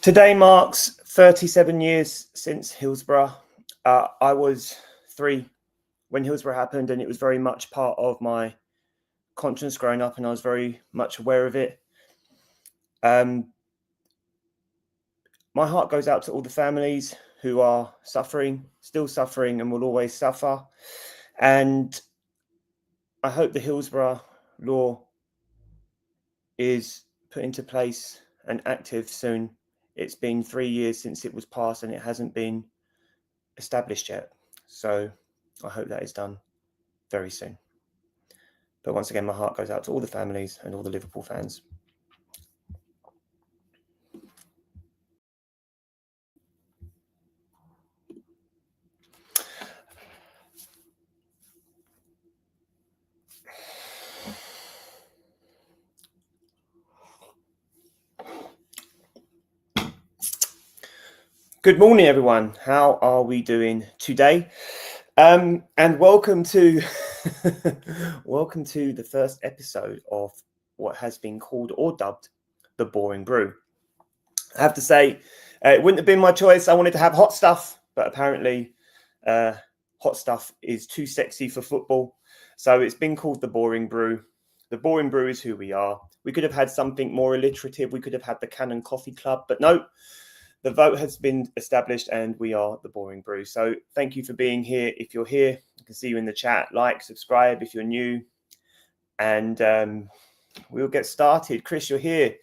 Today marks 37 years since Hillsborough. I was 3 when Hillsborough happened, and it was very much part of my conscience growing up, and I was very much aware of it. My heart goes out to all the families who are suffering, still suffering, and will always suffer. And I hope the Hillsborough law is put into place and active soon. It's been 3 years since it was passed, and it hasn't been established yet. So I hope that is done very soon. But once again, my heart goes out to all the families and all the Liverpool fans. Good morning, everyone. How are we doing today? And welcome to the first episode of what has been called or dubbed the Boring Brew. I have to say, it wouldn't have been my choice. I wanted to have hot stuff, but apparently hot stuff is too sexy for football. So it's been called the Boring Brew. The Boring Brew is who we are. We could have had something more alliterative. We could have had the Cannon Coffee Club, but no. The vote has been established and we are the Boring Brew. So thank you for being here. If you're here, I can see you in the chat. Like, subscribe if you're new. And we'll get started. Chris, you're here.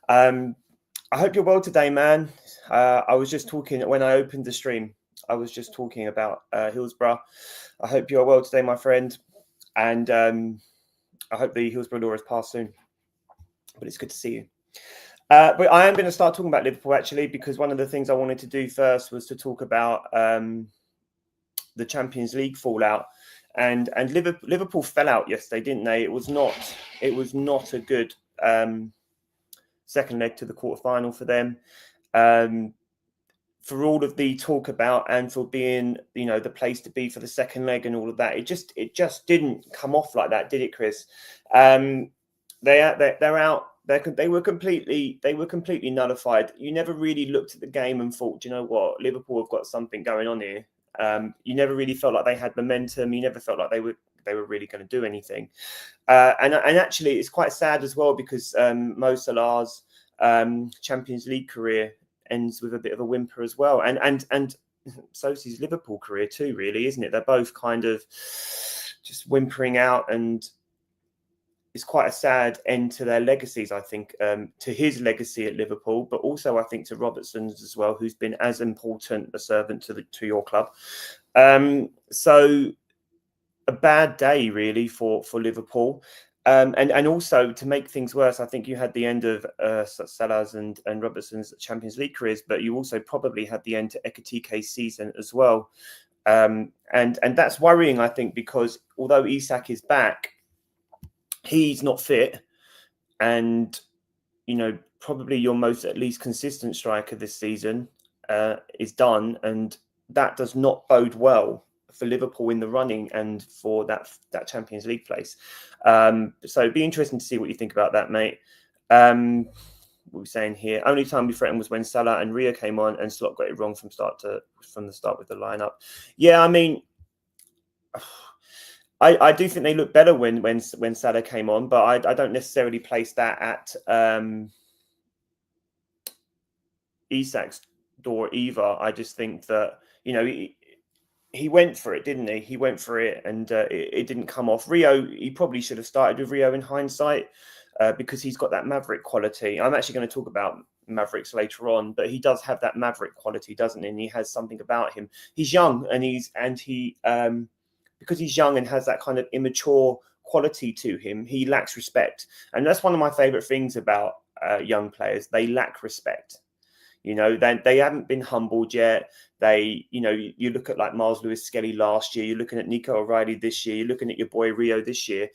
I hope you're well today, man. I was just talking when I opened the stream. I was just talking about Hillsborough. I hope you're well today, my friend. And I hope the Hillsborough law is passed soon. But it's good to see you. But I am going to start talking about Liverpool, actually, because one of the things I wanted to do first was to talk about the Champions League fallout. And Liverpool fell out yesterday, didn't they? It was not a good second leg to the quarterfinal for them. For all of the talk about Anfield being, the place to be for the second leg and all of that, it just didn't come off like that, did it, Chris? They're out. They were completely nullified. You never really looked at the game and thought, you know what, Liverpool have got something going on here. You never really felt like they had momentum. You never felt like they were really going to do anything. And actually, it's quite sad as well because Mo Salah's Champions League career ends with a bit of a whimper as well. And so's his Liverpool career too, really, isn't it? They're both kind of just whimpering out, and it's quite a sad end to their legacies, I think, to his legacy at Liverpool, but also I think to Robertson's as well, who's been as important a servant to your club. So a bad day really for Liverpool. And also to make things worse, I think you had the end of Salah's and Robertson's Champions League careers, but you also probably had the end to Ekitike's season as well. And that's worrying, I think, because although Isak is back, he's not fit, and probably your most at least consistent striker this season is done, and that does not bode well for Liverpool in the running and for that Champions League place. So it'd be interesting to see what you think about that, mate. What we're saying here, only time we threatened was when Salah and Rio came on, and Slot got it wrong from the start with the lineup. Yeah, I mean, I do think they look better when Salah came on, but I don't necessarily place that at Isak's door either. I just think that he went for it, didn't he? He went for it, and it didn't come off. Rio, he probably should have started with Rio in hindsight because he's got that maverick quality. I'm actually going to talk about Mavericks later on, but he does have that maverick quality, doesn't he? And he has something about him. He's young, because he's young and has that kind of immature quality to him, he lacks respect. And that's one of my favorite things about young players. They lack respect. They haven't been humbled yet. You look at like Miles Lewis-Skelly last year, you're looking at Nico O'Reilly this year, you're looking at your boy Rio this year.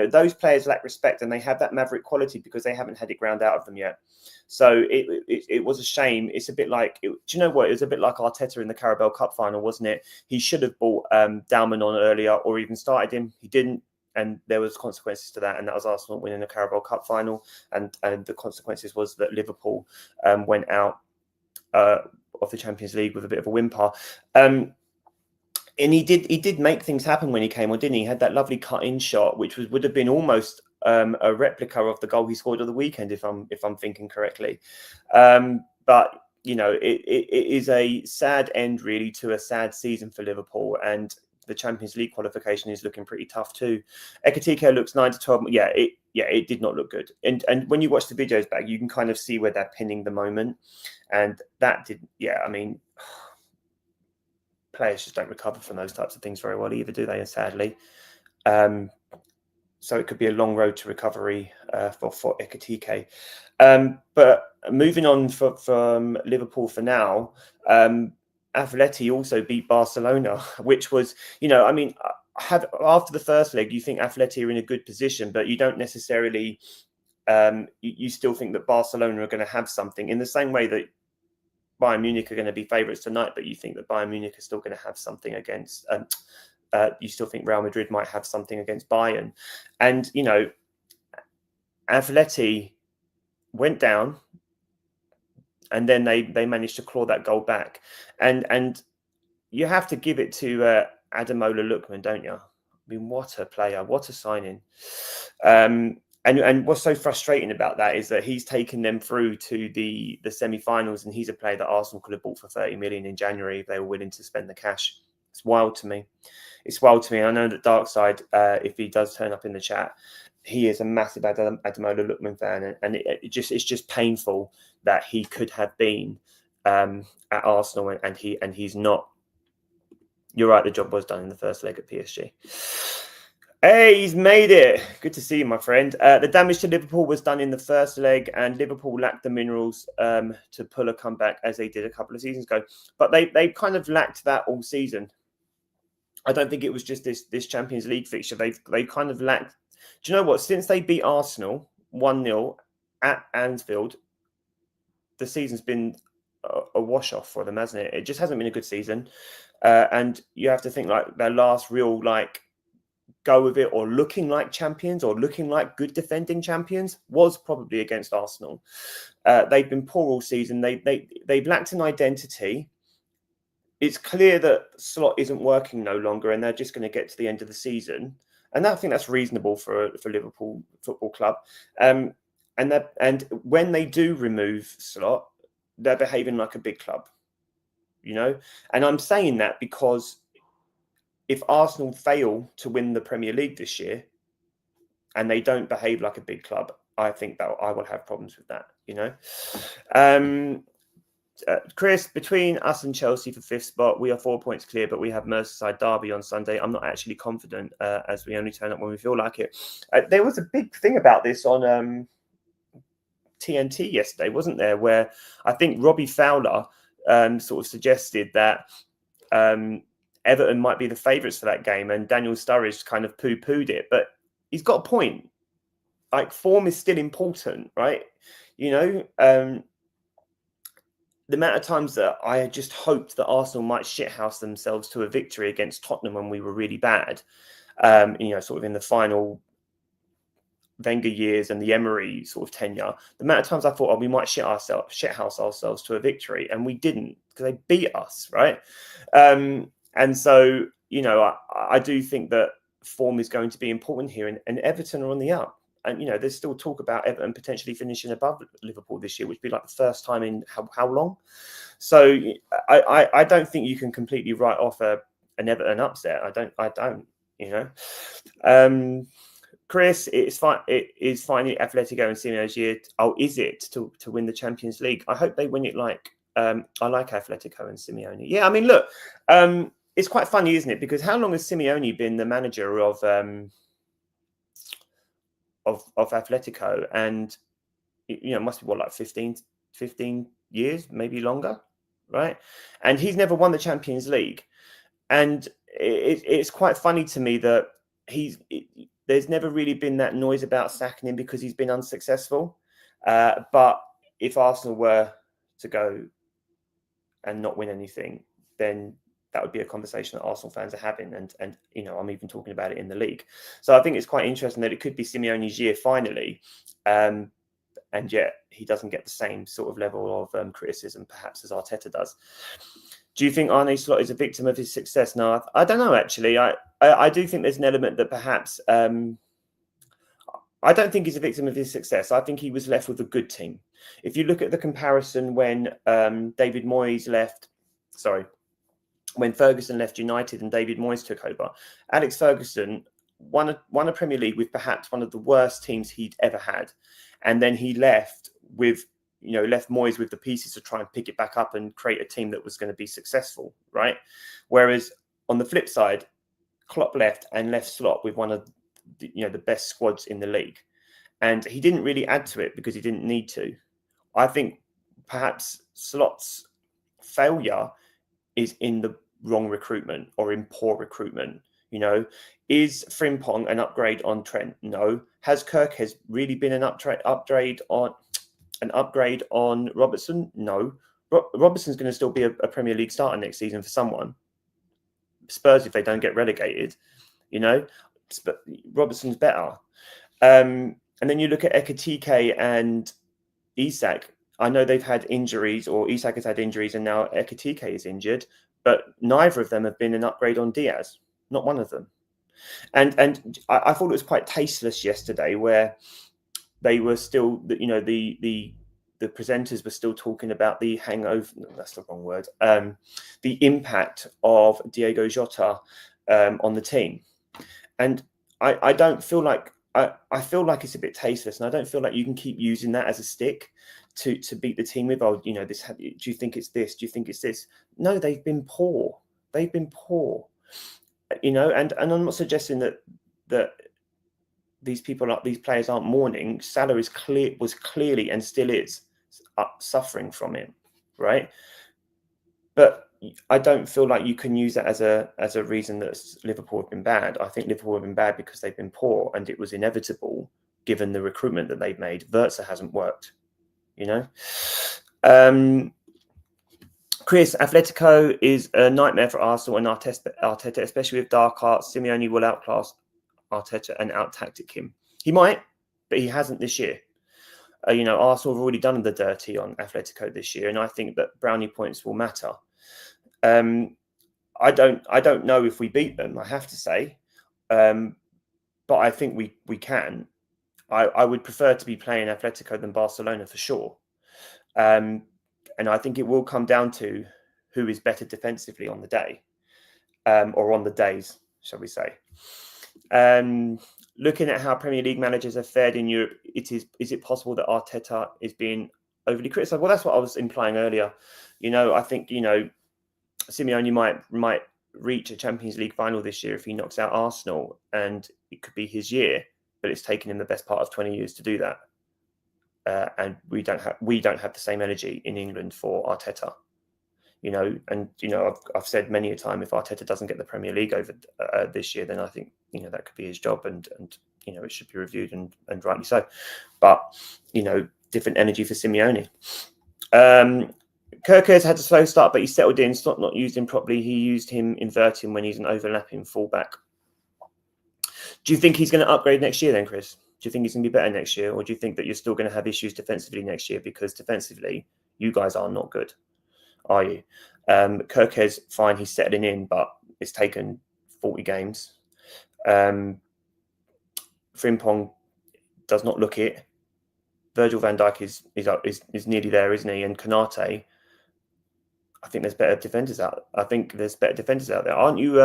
Those players lack respect, and they have that maverick quality because they haven't had it ground out of them yet. So it was a shame. It's a bit like, do you know what? It was a bit like Arteta in the Carabao Cup final, wasn't it? He should have brought Dalman on earlier or even started him. He didn't. And there was consequences to that, and that was Arsenal winning the Carabao Cup final. And the consequences was that Liverpool went out of the Champions League with a bit of a whimper. And he did make things happen when he came on, didn't he? He had that lovely cut-in shot, which would have been almost a replica of the goal he scored at the weekend, if I'm thinking correctly. But it is a sad end really to a sad season for Liverpool, and the Champions League qualification is looking pretty tough too. Ekitike looks 9 to 12. It did not look good. And when you watch the videos back, you can kind of see where they're pinning the moment, and that did. Yeah, I mean, players just don't recover from those types of things very well either, do they? Sadly. So it could be a long road to recovery for Ekitike. But moving on from Liverpool for now, Atleti also beat Barcelona, which was, after the first leg, you think Atleti are in a good position, but you don't necessarily, you still think that Barcelona are going to have something in the same way that Bayern Munich are going to be favourites tonight, but you think that Bayern Munich are still going to have something against, you still think Real Madrid might have something against Bayern. And, Atleti went down and then they managed to claw that goal back. And you have to give it to Ademola Lookman, don't you? I mean, what a player, what a signing. And what's so frustrating about that is that he's taken them through to the semi-finals, and he's a player that Arsenal could have bought for 30 million in January if they were willing to spend the cash. It's wild to me. It's wild to me. I know that Darkside, if he does turn up in the chat, he is a massive Ademola Lookman fan, and it's just painful that he could have been at Arsenal and he's not. You're right. The job was done in the first leg at PSG. Hey, he's made it. Good to see you, my friend. The damage to Liverpool was done in the first leg, and Liverpool lacked the minerals to pull a comeback as they did a couple of seasons ago. But they kind of lacked that all season. I don't think it was just this Champions League fixture. They kind of lacked. Do you know what? Since they beat Arsenal 1-0 at Anfield, the season's been a wash off for them, hasn't it? It just hasn't been a good season. And you have to think like their last real go with it or looking like champions or looking like good defending champions was probably against Arsenal. They've been poor all season. They've lacked an identity. It's clear that Slot isn't working no longer, and they're just going to get to the end of the season. And I think that's reasonable for Liverpool Football Club. And when they do remove Slot, they're behaving like a big club, And I'm saying that because if Arsenal fail to win the Premier League this year and they don't behave like a big club, I think that I will have problems with that, Chris, between us and Chelsea for 5th spot, we are 4 points clear, but we have Merseyside derby on Sunday. I'm not actually confident as we only turn up when we feel like it. There was a big thing about this on TNT yesterday, wasn't there? Where I think Robbie Fowler sort of suggested that Everton might be the favourites for that game, and Daniel Sturridge kind of poo-pooed it. But he's got a point. Form is still important, right? The amount of times that I had just hoped that Arsenal might shithouse themselves to a victory against Tottenham when we were really bad, sort of in the final Wenger years and the Emery sort of tenure. The amount of times I thought, we might shithouse ourselves to a victory, and we didn't because they beat us, right? And so, I do think that form is going to be important here, and Everton are on the up. And, there's still talk about Everton potentially finishing above Liverpool this year, which would be like the first time in how long? So I don't think you can completely write off an Everton upset. I don't. Chris, it's fine. It is finally Atletico and Simeone's year. Oh, is it to win the Champions League? I hope they win it I like Atletico and Simeone. Yeah, I mean, look, it's quite funny, isn't it? Because how long has Simeone been the manager of Atletico? And it must be 15 years, maybe longer, right? And he's never won the Champions League. And it's quite funny to me that there's never really been that noise about sacking him because he's been unsuccessful. But if Arsenal were to go and not win anything, then that would be a conversation that Arsenal fans are having. And I'm even talking about it in the league. So I think it's quite interesting that it could be Simeone's year finally. And and yet he doesn't get the same sort of level of criticism perhaps as Arteta does. Do you think Arne Slot is a victim of his success? No, I don't know, actually. I do think there's an element that perhaps I don't think he's a victim of his success. I think he was left with a good team. If you look at the comparison when David Moyes left, when Ferguson left United and David Moyes took over, Alex Ferguson won a Premier League with perhaps one of the worst teams he'd ever had. And then he left Moyes with the pieces to try and pick it back up and create a team that was going to be successful, right? Whereas on the flip side, Klopp left Slot with one of the best squads in the league, and he didn't really add to it because he didn't need to. I think perhaps Slot's failure is in the wrong recruitment or in poor recruitment. Is Frimpong an upgrade on Trent? No. Has Kirkes really been an upgrade on Robertson? No. Robertson's going to still be a Premier League starter next season for someone. Spurs, if they don't get relegated, but Robertson's better. And then you look at Ekitike and Isak. I know they've had injuries, or Isak has had injuries, and now Ekitike is injured, but neither of them have been an upgrade on Diaz. Not one of them. And I thought it was quite tasteless yesterday, where they were still, the presenters were still talking about the hangover. No, that's the wrong word. The impact of Diego Jota on the team. And I don't feel like I feel like it's a bit tasteless, and I don't feel like you can keep using that as a stick to beat the team with. Do you think it's this? Do you think it's this? No, they've been poor. They've been poor. And I'm not suggesting that these players aren't mourning. Salah was clearly and still is suffering from it, right? But I don't feel like you can use that as a reason that Liverpool have been bad. I think Liverpool have been bad because they've been poor, and it was inevitable given the recruitment that they've made. Wirtz hasn't worked, Chris, Atletico is a nightmare for Arsenal and Arteta, especially with dark arts. Simeone will outclass Arteta and out-tactic him. He might, but he hasn't this year. Arsenal have already done the dirty on Atletico this year, and I think that brownie points will matter. I don't know if we beat them, I have to say, but I think we can. I would prefer to be playing Atletico than Barcelona for sure. And I think it will come down to who is better defensively on the day, or on the days, shall we say. Looking at how Premier League managers have fared in Europe, is it possible that Arteta is being overly criticised? Well, that's what I was implying earlier. I think, Simeone might reach a Champions League final this year if he knocks out Arsenal, and it could be his year, but it's taken him the best part of 20 years to do that. And we don't have the same energy in England for Arteta, I've said many a time, if Arteta doesn't get the Premier League over this year, then I think that could be his job, and it should be reviewed and rightly so. But different energy for Simeone. Kirkes had a slow start, but he settled in. Slot not used him properly. He used him inverting when he's an overlapping fullback. Do you think he's going to upgrade next year then, Chris? Do you think he's going to be better next year? Or do you think that you're still going to have issues defensively next year? Because defensively, you guys are not good, are you? Kirkes, fine, he's settling in, but it's taken 40 games. Frimpong does not look it. Virgil van Dijk is nearly there, isn't he? And Konate, I think there's better defenders out. I think there's better defenders out there, aren't you?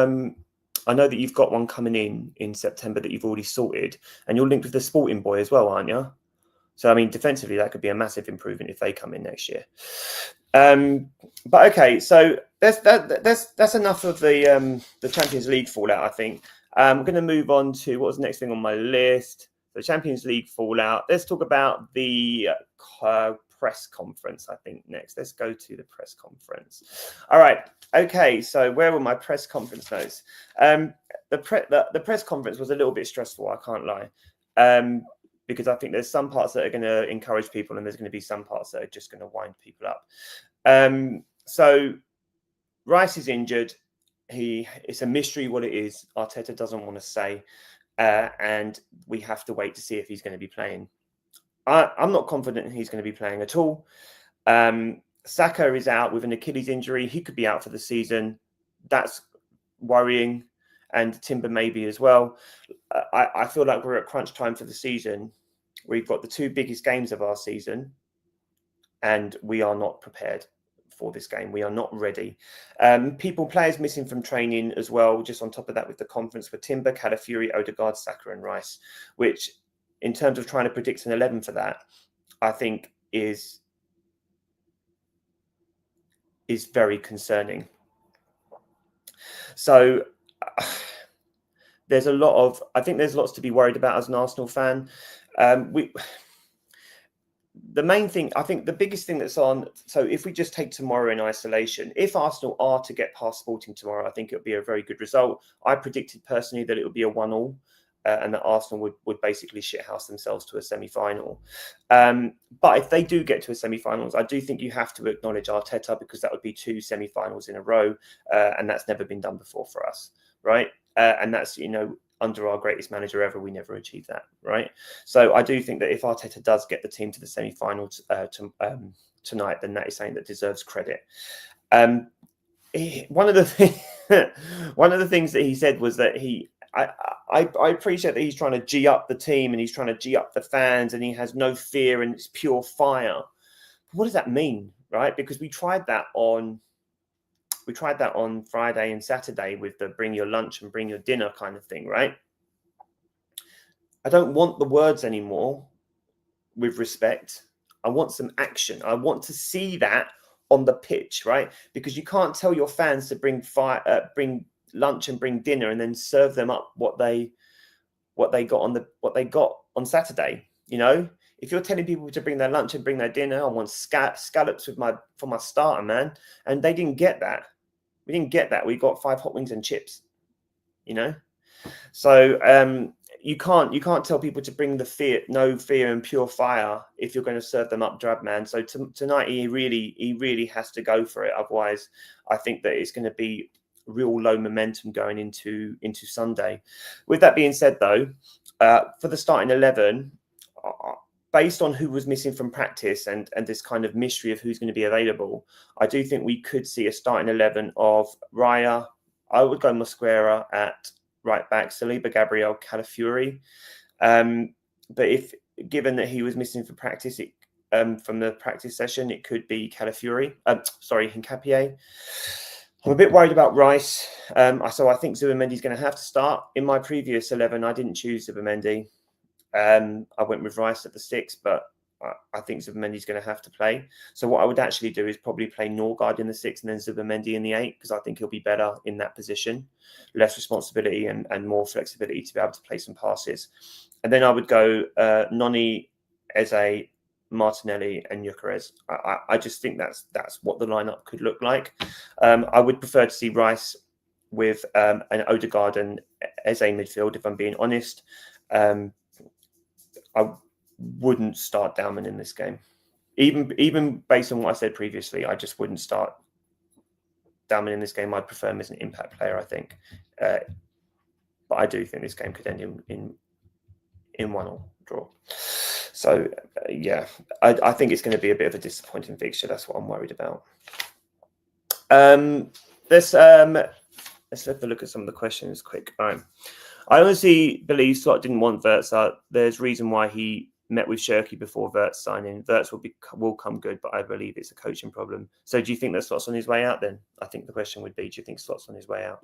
I know that you've got one coming in September that you've already sorted, and you're linked with the Sporting Boy as well, aren't you? So, I mean, defensively, that could be a massive improvement if they come in next year. But okay, so that's enough of the Champions League fallout, I think. I'm going to move on to what was the next thing on my list. The Champions League fallout. Let's talk about the press conference, I think, next. Let's go to the press conference. All right. Okay, so where were my press conference notes? The press conference was a little bit stressful, I can't lie, because I think there's some parts that are going to encourage people, and there's going to be some parts that are just going to wind people up. So Rice is injured. It's a mystery what it is. Arteta doesn't want to say, and we have to wait to see if he's going to be playing. I'm not confident he's going to be playing at all. Saka is out with an Achilles injury. He could be out for the season. That's worrying. And Timber maybe as well. I feel like we're at crunch time for the season. We've got the two biggest games of our season, and we are not prepared for this game. We are not ready. Players missing from training as well. Just on top of that, with the conference for Timber, Calafiori, Odegaard, Saka, and Rice, which, in terms of trying to predict an 11 for that, I think is very concerning. So there's lots to be worried about as an Arsenal fan. The main thing, I think the biggest thing that's on, so if we just take tomorrow in isolation, if Arsenal are to get past Sporting tomorrow, I think it would be a very good result. I predicted personally that it would be a 1-1 and that Arsenal would basically shithouse themselves to a semi-final. But if they do get to a semi-finals, I do think you have to acknowledge Arteta, because that would be 2 semi-finals in a row, and that's never been done before for us, right? And that's, under our greatest manager ever, we never achieved that, right? So I do think that if Arteta does get the team to the semi-final tonight, then that is something that deserves credit. One of the things that he said was that I appreciate that he's trying to G up the team and he's trying to G up the fans and he has no fear and it's pure fire. But what does that mean, right? Because we tried that on Friday and Saturday with the bring your lunch and bring your dinner kind of thing, right? I don't want the words anymore, with respect. I want some action. I want to see that on the pitch, right? Because you can't tell your fans to bring lunch and bring dinner and then serve them up what they got on Saturday. If you're telling people to bring their lunch and bring their dinner, I want scallops for my starter, man. And they didn't get that. We didn't get that. We got 5 hot wings and chips. So you can't tell people to bring no fear and pure fire if you're going to serve them up drab, man. So tonight he really has to go for it. Otherwise, I think that it's going to be real low momentum going into Sunday. With that being said, though, for the starting 11, based on who was missing from practice and this kind of mystery of who's going to be available, I do think we could see a starting 11 of Raya. I would go Mosquera at right back, Saliba, Gabriel, Calafiori. But given that he was missing from practice, from the practice session, it could be Calafiori. Hincapié. I'm a bit worried about Rice. So I think Zubamendi's going to have to start. In my previous 11, I didn't choose Zubamendi. I went with Rice at the 6, but I think Zubamendi's going to have to play. So what I would actually do is probably play Norgard in the 6 and then Zubamendi in the 8, because I think he'll be better in that position. Less responsibility and more flexibility to be able to play some passes. And then I would go Noni, Eze, Martinelli and Gyökeres. I just think that's what the lineup could look like. I would prefer to see Rice with an Odegaard and Eze midfield, if I'm being honest. I wouldn't start Dalman in this game. Even based on what I said previously, I just wouldn't start Dalman in this game. I'd prefer him as an impact player, I think. But I do think this game could end in 1-1 draw. So, I think it's going to be a bit of a disappointing fixture. That's what I'm worried about. Let's have a look at some of the questions quick. All right. I honestly believe Slot didn't want Wirtz. There's reason why he met with Shirky before Wirtz signing. Wirtz will come good, but I believe it's a coaching problem. So do you think that Slot's on his way out then? I think the question would be, do you think Slot's on his way out?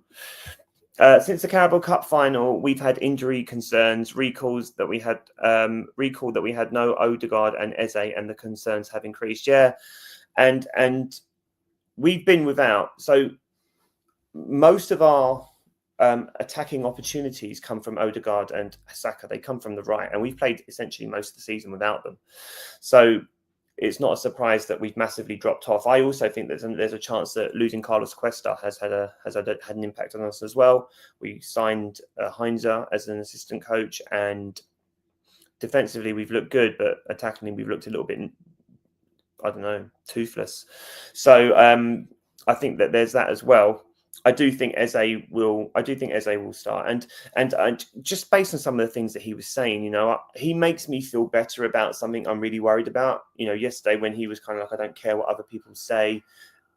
Since the Carabao Cup final, we've had injury concerns, recalled that we had no Odegaard and Eze, and the concerns have increased. Yeah, and we've been without. So most of our attacking opportunities come from Odegaard and Saka. They come from the right, and we've played essentially most of the season without them. So it's not a surprise that we've massively dropped off. I also think that there's a chance that losing Carlos Cuesta has had an impact on us as well. We signed Heinze as an assistant coach, and defensively we've looked good, but attackingly we've looked a little bit, I don't know, toothless. So I think that there's that as well. I do think Eze will. I do think Eze will start, and just based on some of the things that he was saying, he makes me feel better about something I'm really worried about. Yesterday when he was kind of like, I don't care what other people say,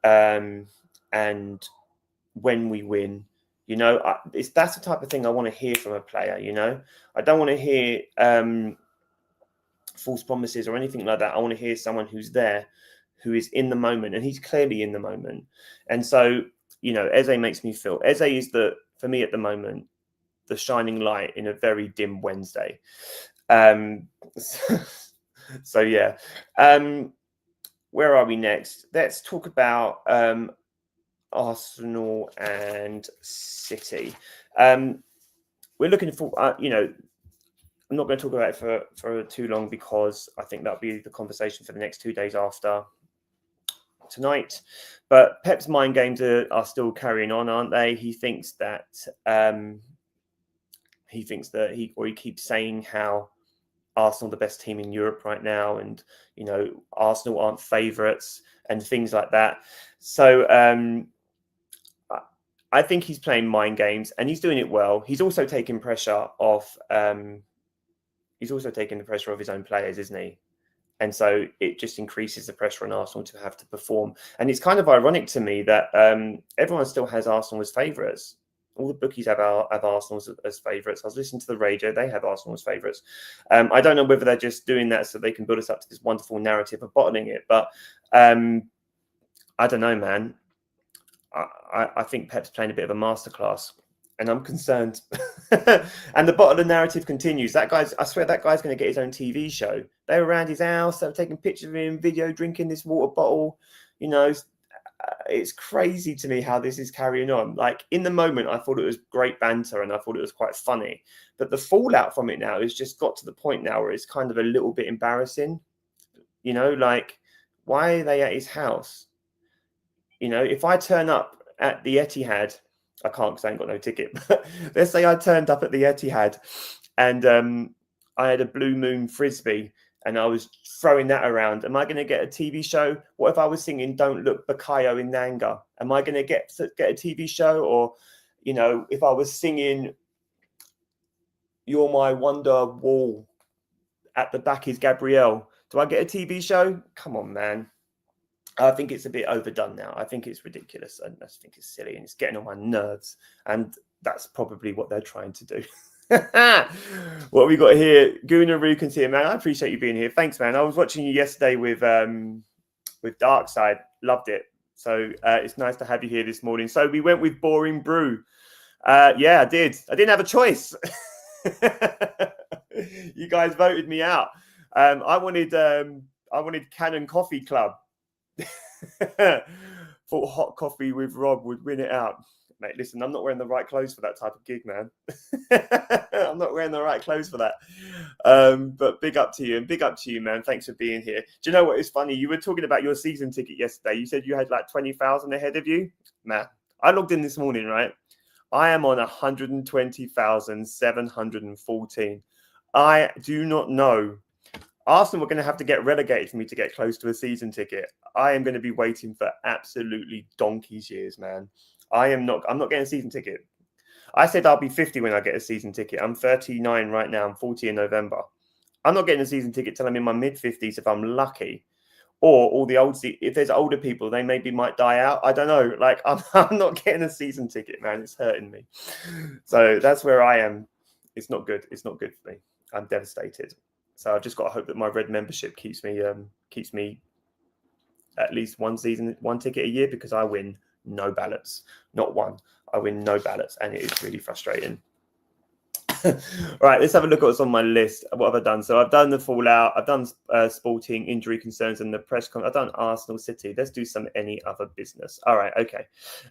and when we win, that's the type of thing I want to hear from a player. I don't want to hear false promises or anything like that. I want to hear someone who's there, who is in the moment, and he's clearly in the moment. And so, Eze makes me feel. Eze is for me at the moment, the shining light in a very dim Wednesday. So yeah. Where are we next? Let's talk about Arsenal and City. We're looking for, I'm not going to talk about it for too long because I think that'll be the conversation for the next 2 days after tonight. But Pep's mind games are still carrying on, aren't they? He thinks that he keeps saying how Arsenal are the best team in Europe right now, and Arsenal aren't favourites and things like that. So I think he's playing mind games, and he's doing it well. He's also taking pressure off. He's also taking the pressure off his own players, isn't he? And so it just increases the pressure on Arsenal to have to perform. And it's kind of ironic to me that everyone still has Arsenal as favourites. All the bookies have Arsenal as favourites. I was listening to the radio; they have Arsenal as favourites. I don't know whether they're just doing that so they can build us up to this wonderful narrative of bottling it, but I don't know, man. I think Pep's playing a bit of a masterclass, and I'm concerned. And the bottler narrative continues. I swear that guy's going to get his own TV show. They were around his house, they were taking pictures of him, video, drinking this water bottle. It's crazy to me how this is carrying on. Like, in the moment, I thought it was great banter and I thought it was quite funny. But the fallout from it now has just got to the point now where it's kind of a little bit embarrassing. Like, why are they at his house? If I turn up at the Etihad, I can't because I ain't got no ticket. But let's say I turned up at the Etihad and I had a Blue Moon Frisbee and I was throwing that around. Am I going to get a TV show? What if I was singing Don't Look Bakayo in Nanga? Am I going to get a TV show? Or, if I was singing You're My Wonder Wall at the back is Gabrielle, do I get a TV show? Come on, man. I think it's a bit overdone now. I think it's ridiculous and I think it's silly and it's getting on my nerves. And that's probably what they're trying to do. What we got here? Gunnar can see it, man. I appreciate you being here. Thanks, man. I was watching you yesterday with Darkside. Loved it. So it's nice to have you here this morning. So we went with Boring Brew. Yeah, I did. I didn't have a choice. You guys voted me out. I wanted Cannon Coffee Club. Thought hot coffee with Rob would win it out. Mate, listen, I'm not wearing the right clothes for that type of gig, man. I'm not wearing the right clothes for that. But big up to you, and big up to you, man. Thanks for being here. Do you know what is funny? You were talking about your season ticket yesterday. You said you had like 20,000 ahead of you. Man, I logged in this morning, right? I am on 120,714. I do not know. Arsenal are going to have to get relegated for me to get close to a season ticket. I am going to be waiting for absolutely donkey's years, man. I'm not getting a season ticket. I said I'll be 50 when I get a season ticket. I'm 39 right now. I'm 40 in November. I'm not getting a season ticket till I'm in my mid-50s if I'm lucky. Or all the if there's older people, they maybe might die out. I don't know. Like, I'm not getting a season ticket, man. It's hurting me. So that's where I am. It's not good. It's not good for me. I'm devastated. So I've just got to hope that my red membership keeps me at least one ticket a year, because I win no ballots, not one. I win no ballots, and it is really frustrating. All right, let's have a look at what's on my list. What have I done? So I've done the fallout. I've done sporting injury concerns and the press con. I've done Arsenal City. Let's do some any other business. All right, okay.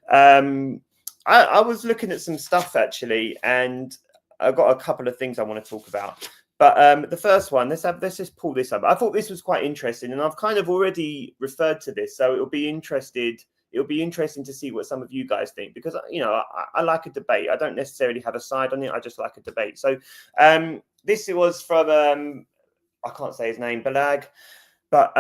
I was looking at some stuff actually, and I've got a couple of things I want to talk about. But the first one, let's just pull this up. I thought this was quite interesting, and I've kind of already referred to this, so it'll be interesting to see what some of you guys think, because I like a debate. I don't necessarily have a side on it. I just like a debate. So this was from I can't say his name, Balag. But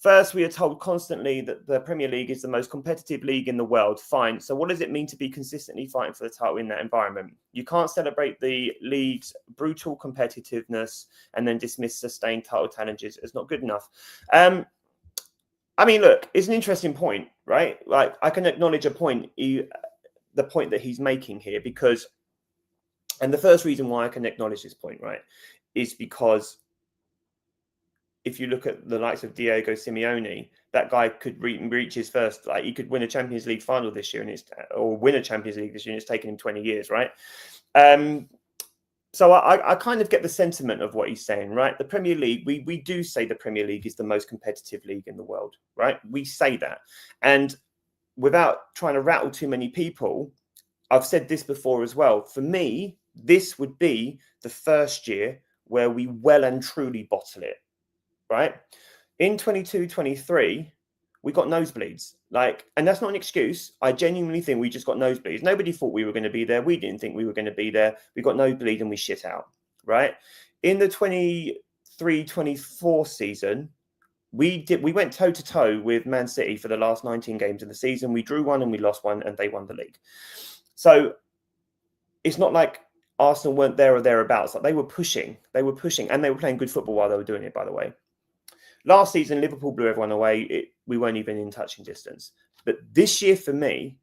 first, we are told constantly that the Premier League is the most competitive league in the world. Fine. So what does it mean to be consistently fighting for the title in that environment? You can't celebrate the league's brutal competitiveness and then dismiss sustained title challenges as not good enough. I mean, look, it's an interesting point, right? Like, I can acknowledge the point that he's making here, because, and the first reason why I can acknowledge this point, right, is because if you look at the likes of Diego Simeone, that guy could reach his first, like, he could win a Champions League final this year, or win a Champions League this year, and it's taken him 20 years, right? So I kind of get the sentiment of what he's saying, right? The Premier League, we do say the Premier League is the most competitive league in the world, right? We say that. And without trying to rattle too many people, I've said this before as well. For me, this would be the first year where we well and truly bottle it, right? In 22-23, we got nosebleeds. And that's not an excuse. I genuinely think we just got nosebleeds. Nobody thought we were going to be there. We didn't think we were going to be there. We got nosebleed and we shit out, right? In the 23-24 season, we went toe-to-toe with Man City for the last 19 games of the season. We drew one and we lost one, and they won the league. So it's not like Arsenal weren't there or thereabouts. Like, they were pushing, and they were playing good football while they were doing it, by the way. Last season, Liverpool blew everyone away. We weren't even in touching distance. But this year, for me,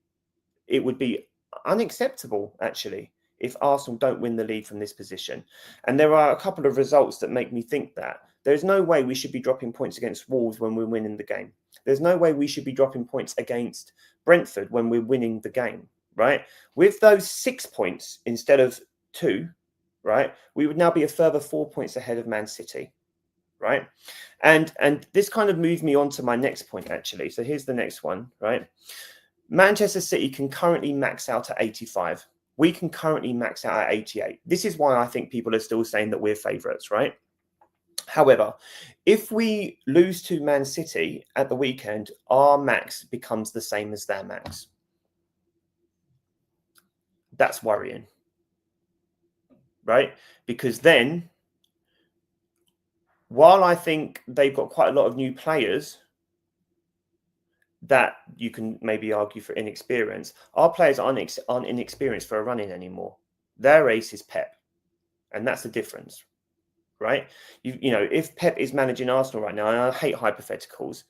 it would be unacceptable, actually, if Arsenal don't win the league from this position. And there are a couple of results that make me think that. There's no way we should be dropping points against Wolves when we're winning the game. There's no way we should be dropping points against Brentford when we're winning the game, right? With those 6 points instead of 2, right, we would now be a further 4 points ahead of Man City, right? And this kind of moved me on to my next point, actually. So here's the next one, right? Manchester City can currently max out at 85. We can currently max out at 88. This is why I think people are still saying that we're favourites, right? However, if we lose to Man City at the weekend, our max becomes the same as their max. That's worrying, right? Because then, while I think they've got quite a lot of new players that you can maybe argue for inexperience, our players aren't inexperienced for a run-in anymore. Their ace is Pep, and that's the difference, right? You know, if Pep is managing Arsenal right now, and I hate hypotheticals,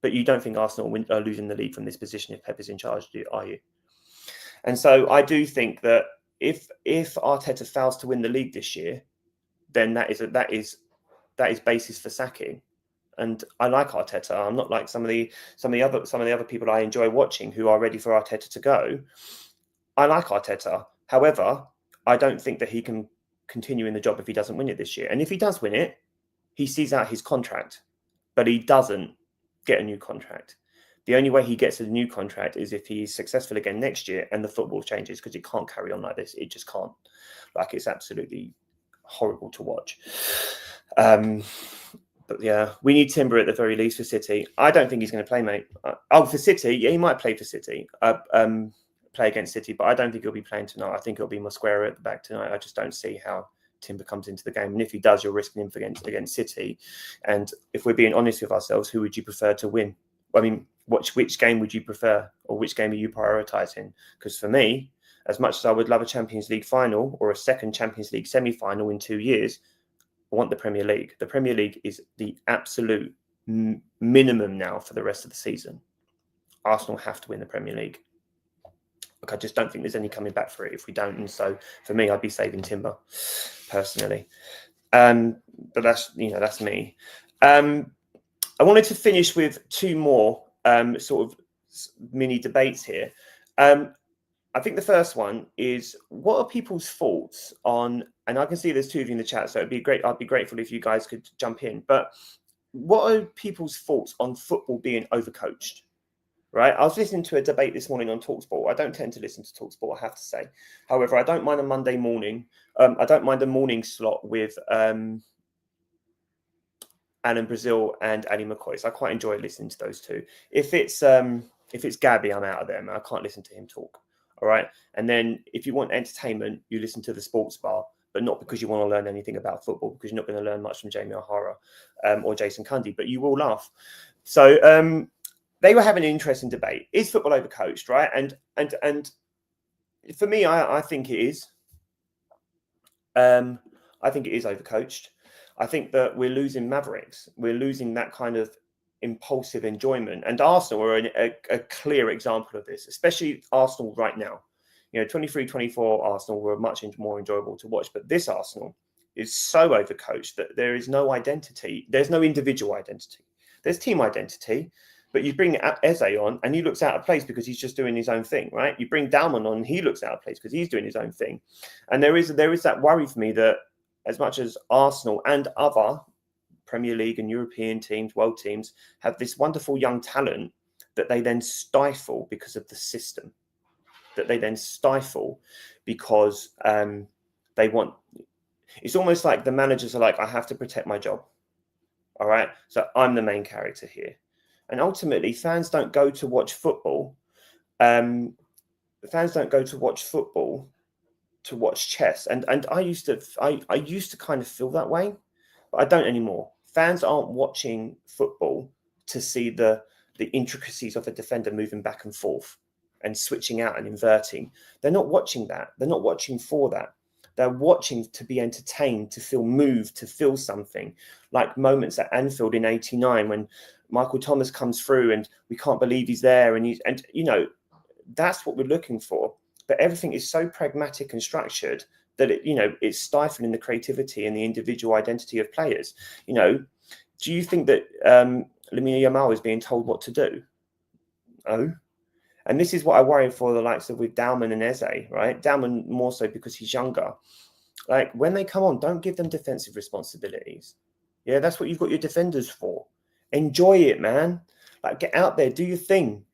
but you don't think Arsenal are losing the league from this position if Pep is in charge, are you? And so I do think that if Arteta fails to win the league this year, then that is basis for sacking. And I like Arteta. I'm not like some of the other people I enjoy watching who are ready for Arteta to go. I like Arteta. However, I don't think that he can continue in the job if he doesn't win it this year. And if he does win it, he sees out his contract, but he doesn't get a new contract. The only way he gets a new contract is if he's successful again next year and the football changes, because it can't carry on like this. It just can't. Like, it's absolutely horrible to watch. But yeah, we need Timber at the very least for City. I don't think he's going to play, mate. For City, yeah, he might play for City, play against City, but I don't think he'll be playing tonight. I think it'll be Mosquera at the back tonight. I just don't see how Timber comes into the game. And if he does, you're risking him against City. And if we're being honest with ourselves, who would you prefer to win? I mean, which game would you prefer, or which game are you prioritising? Because for me, as much as I would love a Champions League final or a second Champions League semi-final in 2 years, I want the Premier League. The Premier League is the absolute minimum now for the rest of the season. Arsenal have to win the Premier League. Look, I just don't think there's any coming back for it if we don't. And so for me, I'd be saving Timber personally. But that's me. I wanted to finish with 2 more sort of mini debates here. I think the first one is, what are people's thoughts on, and I can see there's 2 of you in the chat, so it'd be great. I'd be grateful if you guys could jump in. But what are people's thoughts on football being overcoached? Right? I was listening to a debate this morning on TalkSport. I don't tend to listen to TalkSport, I have to say. However, I don't mind a Monday morning. I don't mind a morning slot with Alan Brazil and Ali McCoy. So I quite enjoy listening to those 2. If it's Gabby, I'm out of there, man. I can't listen to him talk. All right. And then if you want entertainment, you listen to the Sports Bar. but not because you want to learn anything about football, because you're not going to learn much from Jamie O'Hara or Jason Cundy, but you will laugh. So they were having an interesting debate. Is football overcoached, right? And for me, I think it is. I think it is overcoached. I think that we're losing Mavericks. We're losing that kind of impulsive enjoyment. And Arsenal are a clear example of this, especially Arsenal right now. 23-24 Arsenal were much more enjoyable to watch. But this Arsenal is so overcoached that there is no identity. There's no individual identity. There's team identity. But you bring Eze on and he looks out of place because he's just doing his own thing, right? You bring Dalman on and he looks out of place because he's doing his own thing. And there is that worry for me that as much as Arsenal and other Premier League and European teams, world teams, have this wonderful young talent that they then stifle because of the system, that they then stifle because they want... It's almost like the managers are like, I have to protect my job. All right? So I'm the main character here. And ultimately, fans don't go to watch football. Fans don't go to watch football to watch chess. And I used to kind of feel that way, but I don't anymore. Fans aren't watching football to see the intricacies of a defender moving back and forth and switching out and inverting. They're not watching that. They're not watching for that. They're watching to be entertained, to feel moved, to feel something, like moments at Anfield in '89 when Michael Thomas comes through and we can't believe he's there. And that's what we're looking for. But everything is so pragmatic and structured that it's stifling the creativity and the individual identity of players. Do you think that Lamine Yamal is being told what to do? No. And this is what I worry for the likes of with Dalman and Eze, right? Dalman more so because he's younger. Like when they come on, don't give them defensive responsibilities. Yeah, that's what you've got your defenders for. Enjoy it, man. Like get out there, do your thing.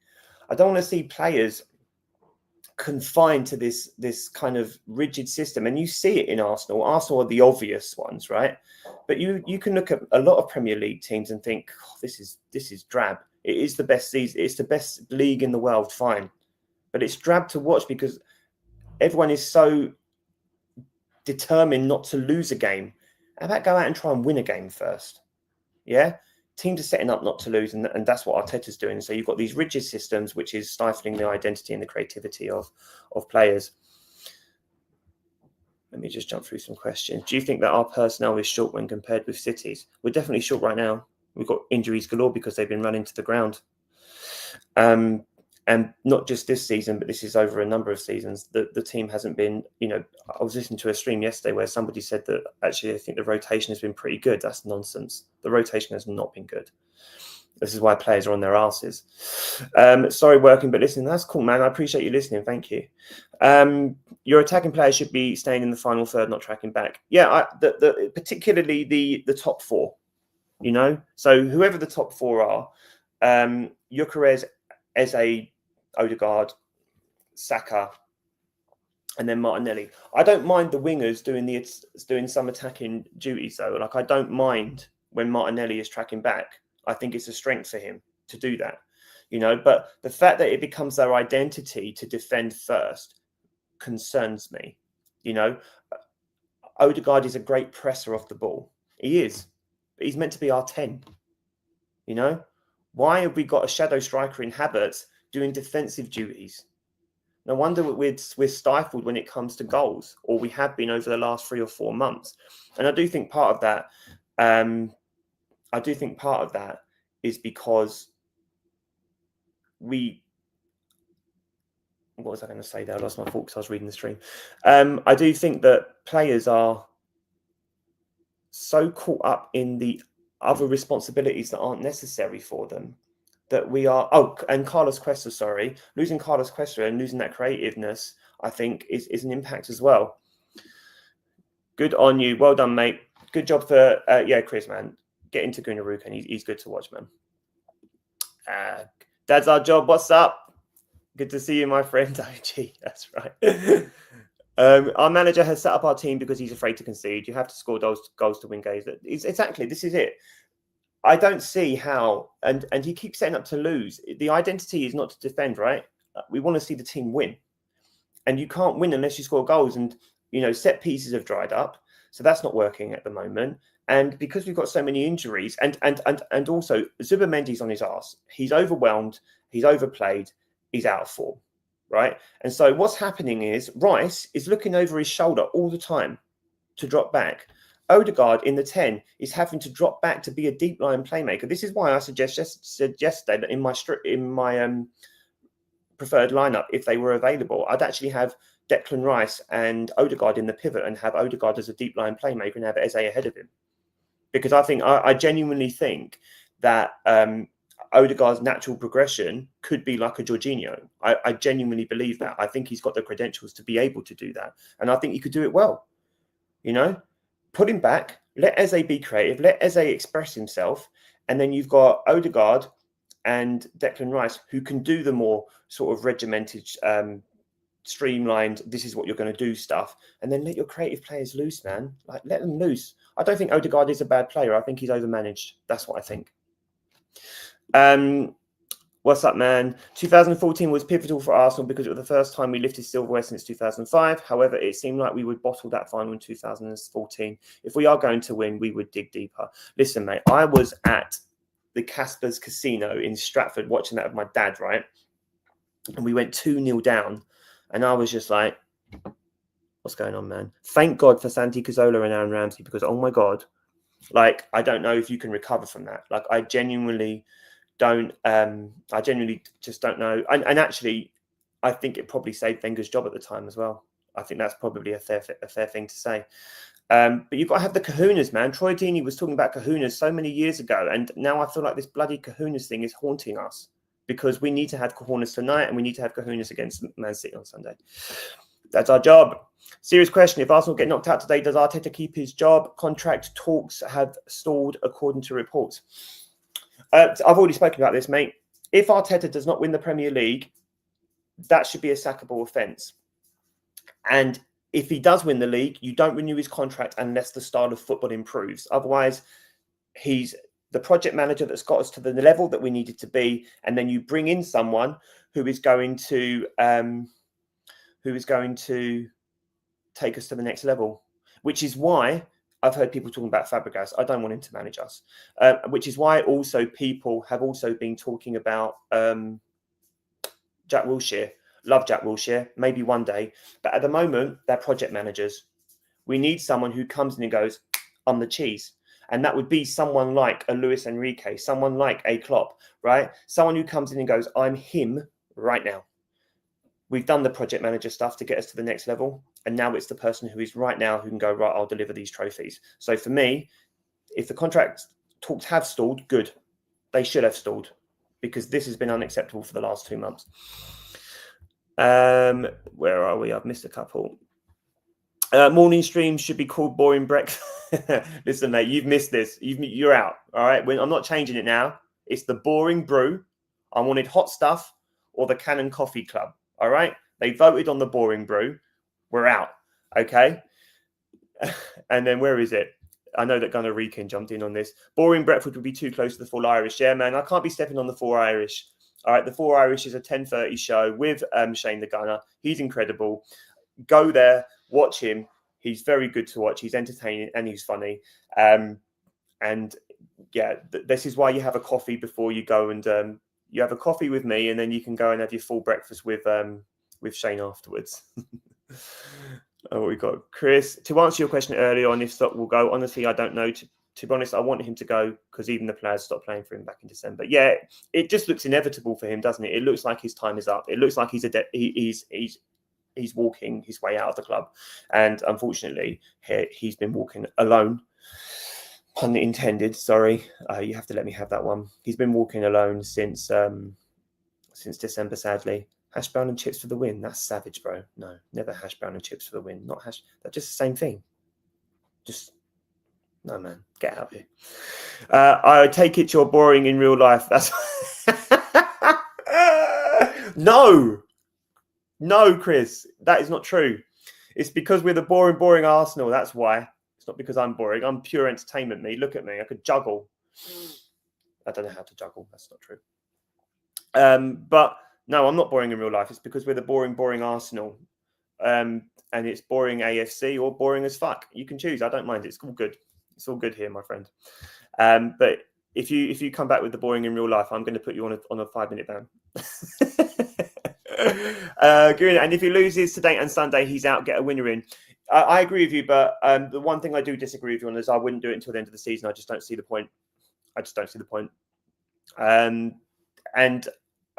I don't want to see players confined to this kind of rigid system. And you see it in Arsenal. Arsenal are the obvious ones, right? But you can look at a lot of Premier League teams and think, this is drab. It is the best season. It's the best league in the world, fine. But it's drab to watch because everyone is so determined not to lose a game. How about go out and try and win a game first? Yeah? Teams are setting up not to lose, and that's what Arteta's doing. So you've got these rigid systems, which is stifling the identity and the creativity of players. Let me just jump through some questions. Do you think that our personnel is short when compared with City's? We're definitely short right now. We've got injuries galore because they've been running to the ground. And not just this season, but this is over a number of seasons. The team hasn't been, I was listening to a stream yesterday where somebody said that actually I think the rotation has been pretty good. That's nonsense. The rotation has not been good. This is why players are on their asses. Sorry, working, but listen, that's cool, man. I appreciate you listening. Thank you. Your attacking players should be staying in the final third, not tracking back. Yeah, particularly the top four. So whoever the top four are, Gyökeres, Eze, Odegaard, Saka, and then Martinelli. I don't mind the wingers doing some attacking duties though. Like I don't mind when Martinelli is tracking back. I think it's a strength for him to do that, But the fact that it becomes their identity to defend first concerns me. Odegaard is a great presser off the ball. He is. But he's meant to be our 10. Why have we got a shadow striker in Havertz doing defensive duties? No wonder we're stifled when it comes to goals, or we have been over the last 3 or 4 months. And I do think part of that, is because what was I going to say there? I lost my thought because I was reading the stream. I do think that players are so caught up in the other responsibilities that aren't necessary for them that we are... and Carlos Cuesta, losing Carlos Cuesta and losing that creativeness, I think, is an impact as well. Good on you. Well done, mate. Good job for... Chris, man. Get into Gunaruka, and he's good to watch, man. That's our job. What's up? Good to see you, my friend. OG, that's right. Our manager has set up our team because he's afraid to concede. You have to score those goals to win games. Exactly. This is it. I don't see how, and he keeps setting up to lose. The identity is not to defend, right? We want to see the team win. And you can't win unless you score goals. And set pieces have dried up, so that's not working at the moment. And because we've got so many injuries, and also Zubimendi's on his arse. He's overwhelmed. He's overplayed. He's out of form, right? And so what's happening is Rice is looking over his shoulder all the time to drop back. Odegaard in the 10 is having to drop back to be a deep line playmaker. This is why I said yesterday that in my preferred lineup, if they were available, I'd actually have Declan Rice and Odegaard in the pivot and have Odegaard as a deep line playmaker and have Eze ahead of him. Because I genuinely think that Odegaard's natural progression could be like a Jorginho. I genuinely believe that. I think he's got the credentials to be able to do that. And I think he could do it well. Put him back, let Eze be creative, let Eze express himself. And then you've got Odegaard and Declan Rice who can do the more sort of regimented, streamlined, this is what you're going to do stuff. And then let your creative players loose, man. Like, let them loose. I don't think Odegaard is a bad player. I think he's overmanaged. That's what I think. What's up, man? 2014 was pivotal for Arsenal because it was the first time we lifted silverware since 2005. However, it seemed like we would bottle that final in 2014. If we are going to win, we would dig deeper. Listen, mate, I was at the Casper's Casino in Stratford watching that with my dad, right? And we went 2-0 down. And I was just like, what's going on, man? Thank God for Santi Cazorla and Aaron Ramsey because, oh my God, like, I don't know if you can recover from that. Like, I genuinely just don't know. And actually, I think it probably saved Wenger's job at the time as well. I think that's probably a fair thing to say. But you've got to have the kahunas, man. Troy Deeney was talking about kahunas so many years ago. And now I feel like this bloody kahunas thing is haunting us because we need to have kahunas tonight and we need to have kahunas against Man City on Sunday. That's our job. Serious question. If Arsenal get knocked out today, does Arteta keep his job? Contract talks have stalled according to reports. I've already spoken about this, mate. If Arteta does not win the Premier League, that should be a sackable offence. And if he does win the league, you don't renew his contract unless the style of football improves. Otherwise, he's the project manager that's got us to the level that we needed to be. And then you bring in someone who is going to take us to the next level, which is why I've heard people talking about Fabregas. I don't want him to manage us, which is why also people have also been talking about Jack Wilshere. Love Jack Wilshere, maybe one day. But at the moment, they're project managers. We need someone who comes in and goes, I'm the cheese. And that would be someone like a Luis Enrique, someone like a Klopp, right? Someone who comes in and goes, I'm him right now. We've done the project manager stuff to get us to the next level. And now it's the person who is right now who can go, right, I'll deliver these trophies. So for me, if the contract talks have stalled, good. They should have stalled because this has been unacceptable for the last 2 months. Where are we? I've missed a couple. Morning streams should be called Boring Breakfast. Listen, mate, you've missed this. You're out. All right. I'm not changing it now. It's the Boring Brew. I wanted hot stuff or the Cannon Coffee Club. All right. They voted on the Boring Brew. We're out. Okay. And then where is it? I know that Gunnar Reekin jumped in on this. Boring Breakfast would be too close to the Full Irish. Yeah, man. I can't be stepping on the Four Irish. All right. The Four Irish is a 10:30 show with Shane the Gunner. He's incredible. Go there. Watch him. He's very good to watch. He's entertaining and he's funny. And yeah, this is why you have a coffee before you go and you have a coffee with me, and then you can go and have your full breakfast with Shane afterwards. Oh, we got Chris. To answer your question earlier on if Stock will go, honestly, I don't know. To be honest, I want him to go because even the players stopped playing for him back in December. Yeah, it just looks inevitable for him, doesn't it? It looks like his time is up. It looks like he's walking his way out of the club, and unfortunately, he's been walking alone. Pun intended. Sorry, you have to let me have that one. He's been walking alone since December, sadly. Hash brown and chips for the win. That's savage, bro. No, never hash brown and chips for the win. Not hash. That's just the same thing. Just no, man. Get out of here. I take it you're boring in real life. That's no, Chris. That is not true. It's because we're the boring Arsenal. That's why. It's not because I'm boring. I'm pure entertainment. Me. Look at me. I could juggle. I don't know how to juggle. That's not true. But no, I'm not boring in real life. It's because we're the boring Arsenal. and it's boring AFC or boring as fuck. You can choose. I don't mind. It's all good. It's all good here, my friend. But if you come back with the boring in real life, I'm going to put you on a 5-minute ban. And if he loses today and Sunday, he's out. Get a winner in. I agree with you, but the one thing I do disagree with you on is I wouldn't do it until the end of the season. I just don't see the point. And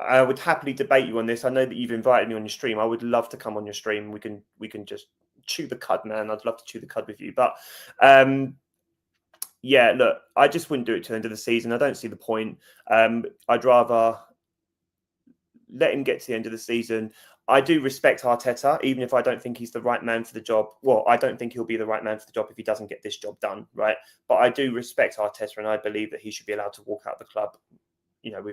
I would happily debate you on this. I know that you've invited me on your stream. I would love to come on your stream. We can just chew the cud, man. I'd love to chew the cud with you. But yeah, look, I just wouldn't do it till the end of the season. I don't see the point. I'd rather let him get to the end of the season. I do respect Arteta, even if I don't think he's the right man for the job. Well, I don't think he'll be the right man for the job if he doesn't get this job done, right? But I do respect Arteta, and I believe that he should be allowed to walk out the club. You know,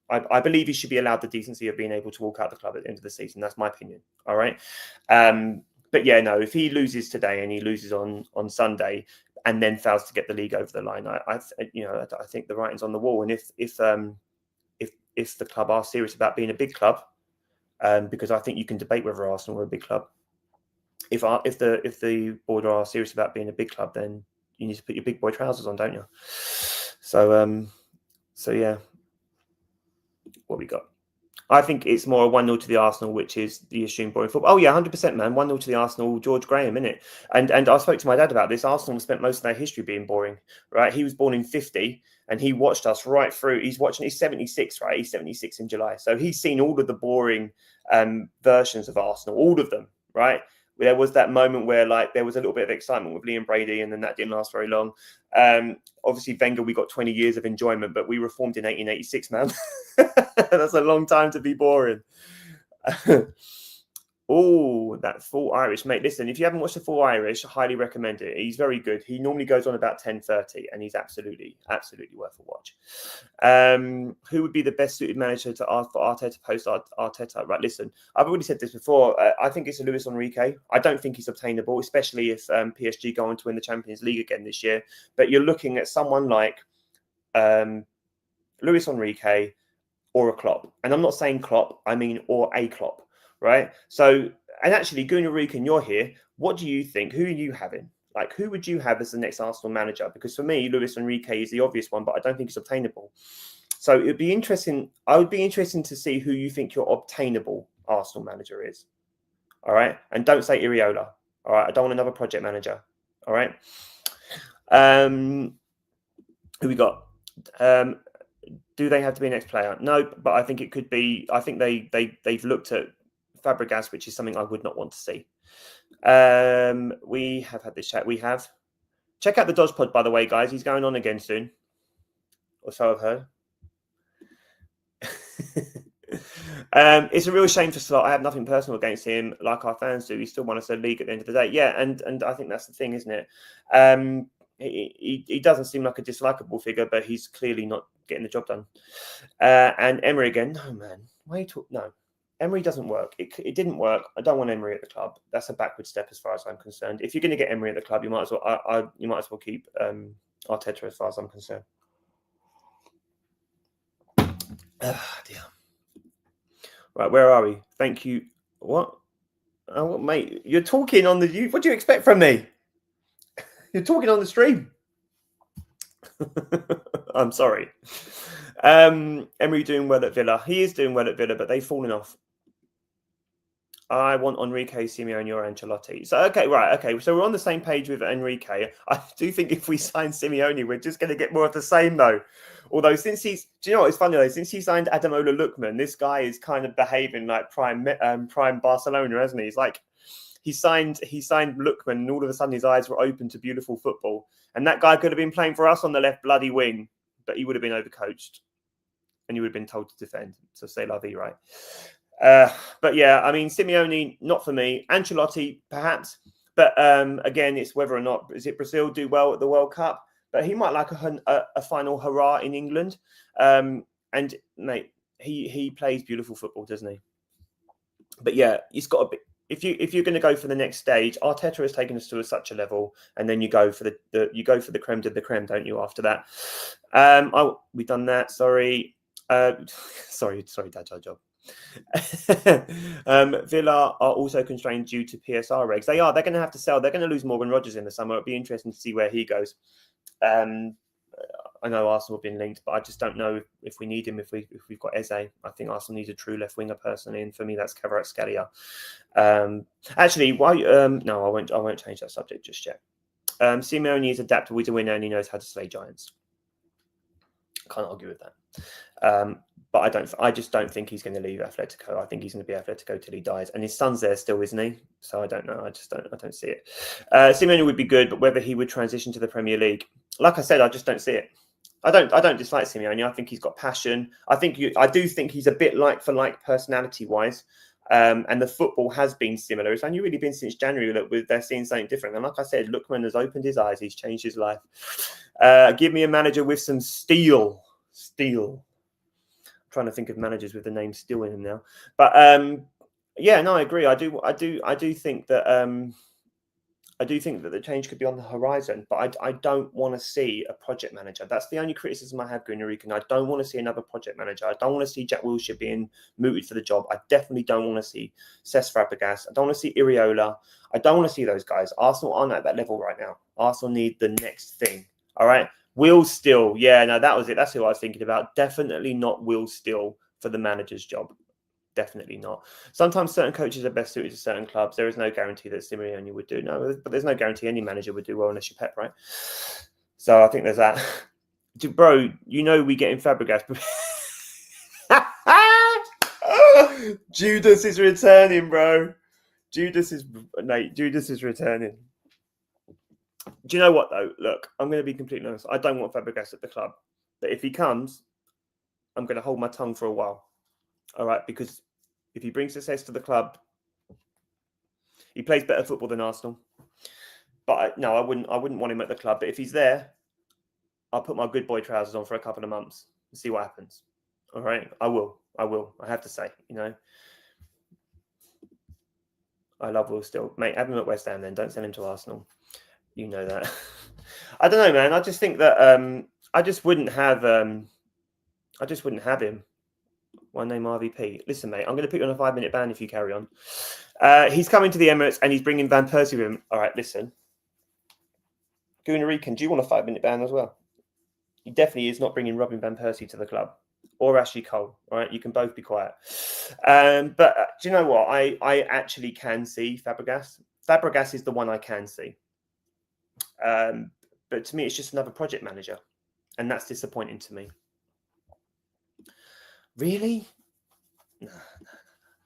I believe he should be allowed the decency of being able to walk out the club at the end of the season. That's my opinion. All right. But yeah, no, if he loses today and he loses on Sunday and then fails to get the league over the line, I think the writing's on the wall. And if the club are serious about being a big club, because I think you can debate whether Arsenal are a big club. If the board are serious about being a big club, then you need to put your big boy trousers on, don't you? So yeah. What we got? I think it's more a 1-0 to the Arsenal, which is the assumed boring football. Oh yeah, 100%, man. 1-0 to the Arsenal. George Graham, innit? And I spoke to my dad about this. Arsenal spent most of their history being boring, right? He was born in 50, and he watched us right through. He's 76, right? He's 76 in July, so he's seen all of the boring versions of Arsenal, all of them, right? There was that moment where there was a little bit of excitement with Liam Brady, and then that didn't last very long. Obviously, Wenger, we got 20 years of enjoyment, but we were formed in 1886, man. That's a long time to be boring. Oh, that Full Irish, mate. Listen, if you haven't watched the Full Irish, I highly recommend it. He's very good. He normally goes on about 10:30, and he's absolutely worth a watch. Who would be the best suited manager to ask for Arteta post Arteta? Right, listen, I've already said this before. I think it's a Luis Enrique. I don't think he's obtainable, especially if PSG go on to win the Champions League again this year. But you're looking at someone like Luis Enrique or a Klopp. And I'm not saying Klopp, I mean or a Klopp. Right. So, and actually, Gunnar, you're here. What do you think? Who are you having? Who would you have as the next Arsenal manager? Because for me, Luis Enrique is the obvious one, but I don't think it's obtainable. So it would be interesting. I would be interested to see who you think your obtainable Arsenal manager is. All right. And don't say Iriola. All right. I don't want another project manager. All right. Who we got? Do they have to be an ex-player? No, but I think it could be. I think they've looked at Fabregas, which is something I would not want to see. We have had this chat. We have. Check out the Dodge Pod, by the way, guys. He's going on again soon. Or so I've heard. It's a real shame for Slot. I have nothing personal against him, like our fans do. He still won us a league at the end of the day. Yeah, and I think that's the thing, isn't it? He doesn't seem like a dislikable figure, but he's clearly not getting the job done. And Emery again. No, man. Why you talk? No. Emery doesn't work. It didn't work. I don't want Emery at the club. That's a backward step as far as I'm concerned. If you're going to get Emery at the club, you might as well keep Arteta as far as I'm concerned. Dear. Right, where are we? Thank you. What? Oh, mate, you're talking on the. What do you expect from me? You're talking on the stream. I'm sorry. Emery doing well at Villa. He is doing well at Villa, but they've fallen off. I want Enrique, Simeone, or Ancelotti. So, okay, right. Okay, so we're on the same page with Enrique. I do think if we sign Simeone, we're just going to get more of the same, though. Although, do you know what? It's funny, though. Since he signed Ademola Lookman, this guy is kind of behaving like prime Barcelona, hasn't he? He's like, he signed Lookman, and all of a sudden his eyes were open to beautiful football. And that guy could have been playing for us on the left bloody wing, but he would have been overcoached. And you would have been told to defend. So, say la vie, right? But yeah, I mean, Simeone, not for me. Ancelotti, perhaps. But again, it's whether or not, is it Brazil do well at the World Cup? But he might like a final hurrah in England. And mate, he plays beautiful football, doesn't he? But yeah, he's got a bit. If you're going to go for the next stage, Arteta has taken us to such a level, and then you go for the creme de la creme, don't you? After that, we've done that. Sorry, Dad, job. Villa are also constrained due to PSR regs. They are. They're going to have to sell. They're going to lose Morgan Rogers in the summer. It'll be interesting to see where he goes. I know Arsenal have been linked, but I just don't know if we need him. If we've got Eze, I think Arsenal needs a true left winger personally, and for me, that's Kvaratskhelia. Actually, why? No, I won't change that subject just yet. Simeone is adaptable. He's a winner, and he knows how to slay giants. Can't argue with that. But I just don't think he's going to leave Atletico. I think he's going to be Atletico till he dies. And his son's there still, isn't he? So I don't know. I don't see it. Simeone would be good, but whether he would transition to the Premier League, like I said, I just don't see it. I don't dislike Simeone. I think he's got passion. I do think he's a bit like for like personality wise. And the football has been similar. It's only really been since January that they're seeing something different. And like I said, Lookman has opened his eyes. He's changed his life. Give me a manager with some steel. I'm trying to think of managers with the name steel in them now. But yeah, no, I agree. I do think that the change could be on the horizon, but I don't want to see a project manager. That's the only criticism I have, Gunnar. I don't want to see another project manager. I don't want to see Jack Wilshere being mooted for the job. I definitely don't want to see Cesc Fabregas. I don't want to see Iriola. I don't want to see those guys. Arsenal aren't at that level right now. Arsenal need the next thing. All right. Will Still. Yeah, no, that was it. That's who I was thinking about. Definitely not Will Still for the manager's job. Definitely not. Sometimes certain coaches are best suited to certain clubs. There is no guarantee that Simeone would do. No, but there's no guarantee any manager would do well unless you're Pep, right? So I think there's that. Bro, we get in Fabregas. Judas is returning, bro. Judas is returning. Do you know what, though? Look, I'm going to be completely honest. I don't want Fabregas at the club. But if he comes, I'm going to hold my tongue for a while. All right, because if he brings success to the club, he plays better football than Arsenal. But no, I wouldn't want him at the club. But if he's there, I'll put my good boy trousers on for a couple of months and see what happens. All right, I will. I have to say, I love Will Still. Mate, have him at West Ham then. Don't send him to Arsenal. You know that. I don't know, man. I just think that I just wouldn't have him. One name RVP. Listen, mate, I'm going to put you on a 5-minute ban if you carry on. He's coming to the Emirates and he's bringing Van Persie with him. All right, listen. Gunnar, do you want a 5-minute ban as well? He definitely is not bringing Robin Van Persie to the club or Ashley Cole. All right, you can both be quiet. But do you know what? I actually can see Fabregas. Fabregas is the one I can see. But to me, it's just another project manager. And that's disappointing to me. Really? No,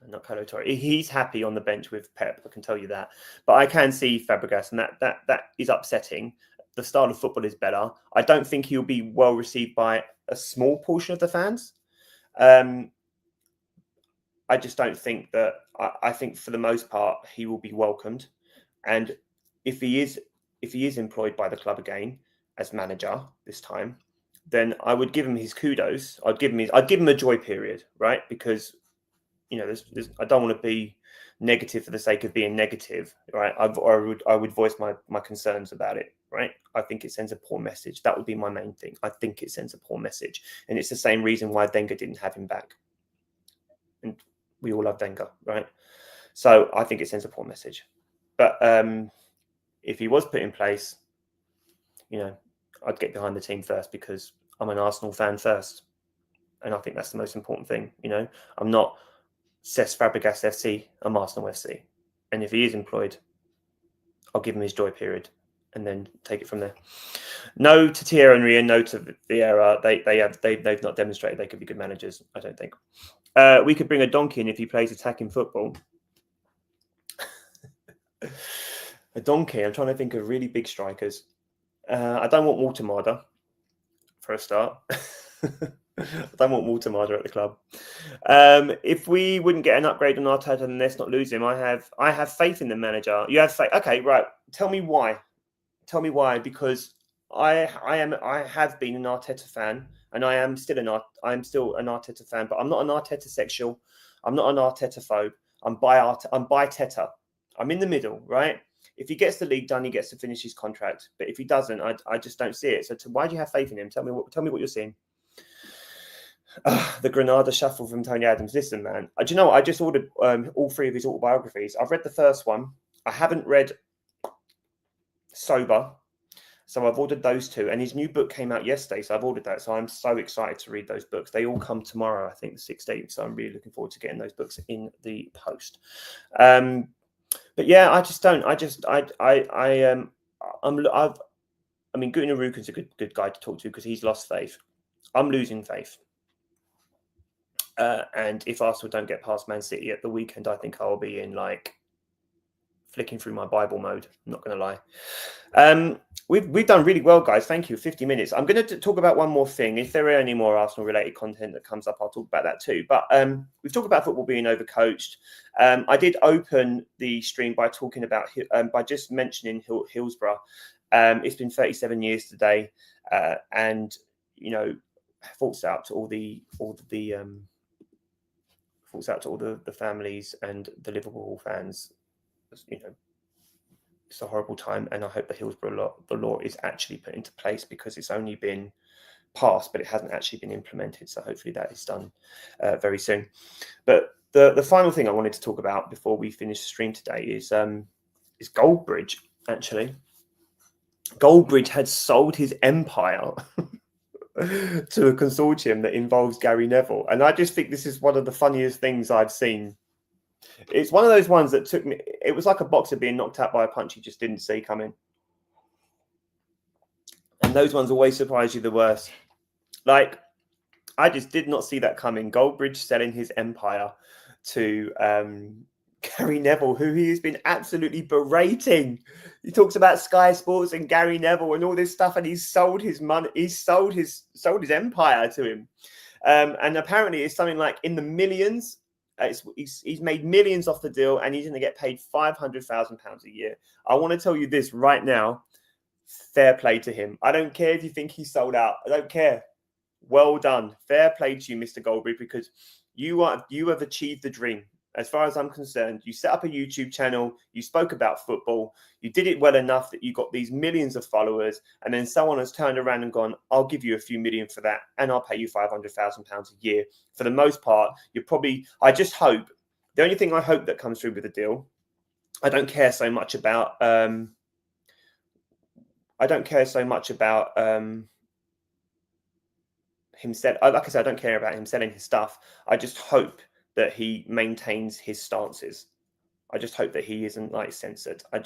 not Carlo Torre. He's happy on the bench with Pep, I can tell you that. But I can see Fabregas, and that is upsetting. The style of football is better. I don't think he'll be well received by a small portion of the fans. I just don't think that. I think for the most part he will be welcomed, and if he is employed by the club again as manager this time, then I would give him his kudos. I'd give him a joy period, right? Because I don't want to be negative for the sake of being negative, right? I would voice my concerns about it, right? I think it sends a poor message. That would be my main thing. I think it sends a poor message, and it's the same reason why Wenger didn't have him back. And we all love Wenger, right? So I think it sends a poor message. But if he was put in place, I'd get behind the team first because I'm an Arsenal fan first. And I think that's the most important thing. I'm not Cesc Fabregas FC, I'm Arsenal FC. And if he is employed, I'll give him his joy period and then take it from there. No to Thierry Henry and no to Vieira. They've not demonstrated they could be good managers, I don't think. We could bring a donkey in if he plays attacking football. A donkey, I'm trying to think of really big strikers. I don't want Walter Marder for a start. I don't want Walter Marder at the club. If we wouldn't get an upgrade on Arteta, then let's not lose him. I have faith in the manager. You have faith. Okay, right. Tell me why. Because I have been an Arteta fan, and I'm still an Arteta fan. But I'm not an Arteta sexual. I'm not an Arteta phobe. I'm by Teta. I'm in the middle, right? If he gets the league done, he gets to finish his contract. But if he doesn't, I just don't see it. So why do you have faith in him? Tell me what you're seeing. The Granada Shuffle from Tony Adams. Listen, man, do you know what? I just ordered all 3 of his autobiographies. I've read the first one. I haven't read Sober, so I've ordered those 2. And his new book came out yesterday, so I've ordered that. So I'm so excited to read those books. They all come tomorrow, I think, the 16th. So I'm really looking forward to getting those books in the post. But yeah, I just don't. I mean, Gunnar Ruken's a good guy to talk to because he's lost faith. I'm losing faith. And if Arsenal don't get past Man City at the weekend, I think I'll be in like flicking through my Bible mode. I'm not going to lie. We've done really well, guys. Thank you. 50 minutes. I'm going to talk about one more thing. If there are any more Arsenal related content that comes up, I'll talk about that too. But we've talked about football being overcoached. I did open the stream by talking about by just mentioning Hillsborough. It's been 37 years today, and you know, thoughts out to all the families and the Liverpool fans. You know, it's a horrible time, and I hope the Hillsborough law is actually put into place because it's only been passed, but it hasn't actually been implemented. So hopefully that is done very soon. But the final thing I wanted to talk about before we finish the stream today is Goldbridge. Actually, Goldbridge had sold his empire to a consortium that involves Gary Neville, and I just think this is one of the funniest things I've seen. It's one of those ones that took me. It was like a boxer being knocked out by a punch he just didn't see coming. And those ones always surprise you the worst. Like, I just did not see that coming. Goldbridge selling his empire to Gary Neville, who he has been absolutely berating. He talks about Sky Sports and Gary Neville and all this stuff, and he's sold his money. He's sold his empire to him, and apparently it's something like in the millions. He's made millions off the deal, and he's going to get paid £500,000 a year. I want to tell you this right now. Fair play to him. I don't care if you think he's sold out. I don't care. Well done. Fair play to you, Mr. Goldbridge, because you have achieved the dream. As far as I'm concerned, you set up a YouTube channel, you spoke about football, you did it well enough that you got these millions of followers, and then someone has turned around and gone, I'll give you a few million for that, and I'll pay you £500,000 a year. For the most part, I just hope, the only thing I hope that comes through with the deal, I don't care so much about him like I said, I don't care about him selling his stuff. I just hope that he maintains his stances. I just hope that he isn't like censored. I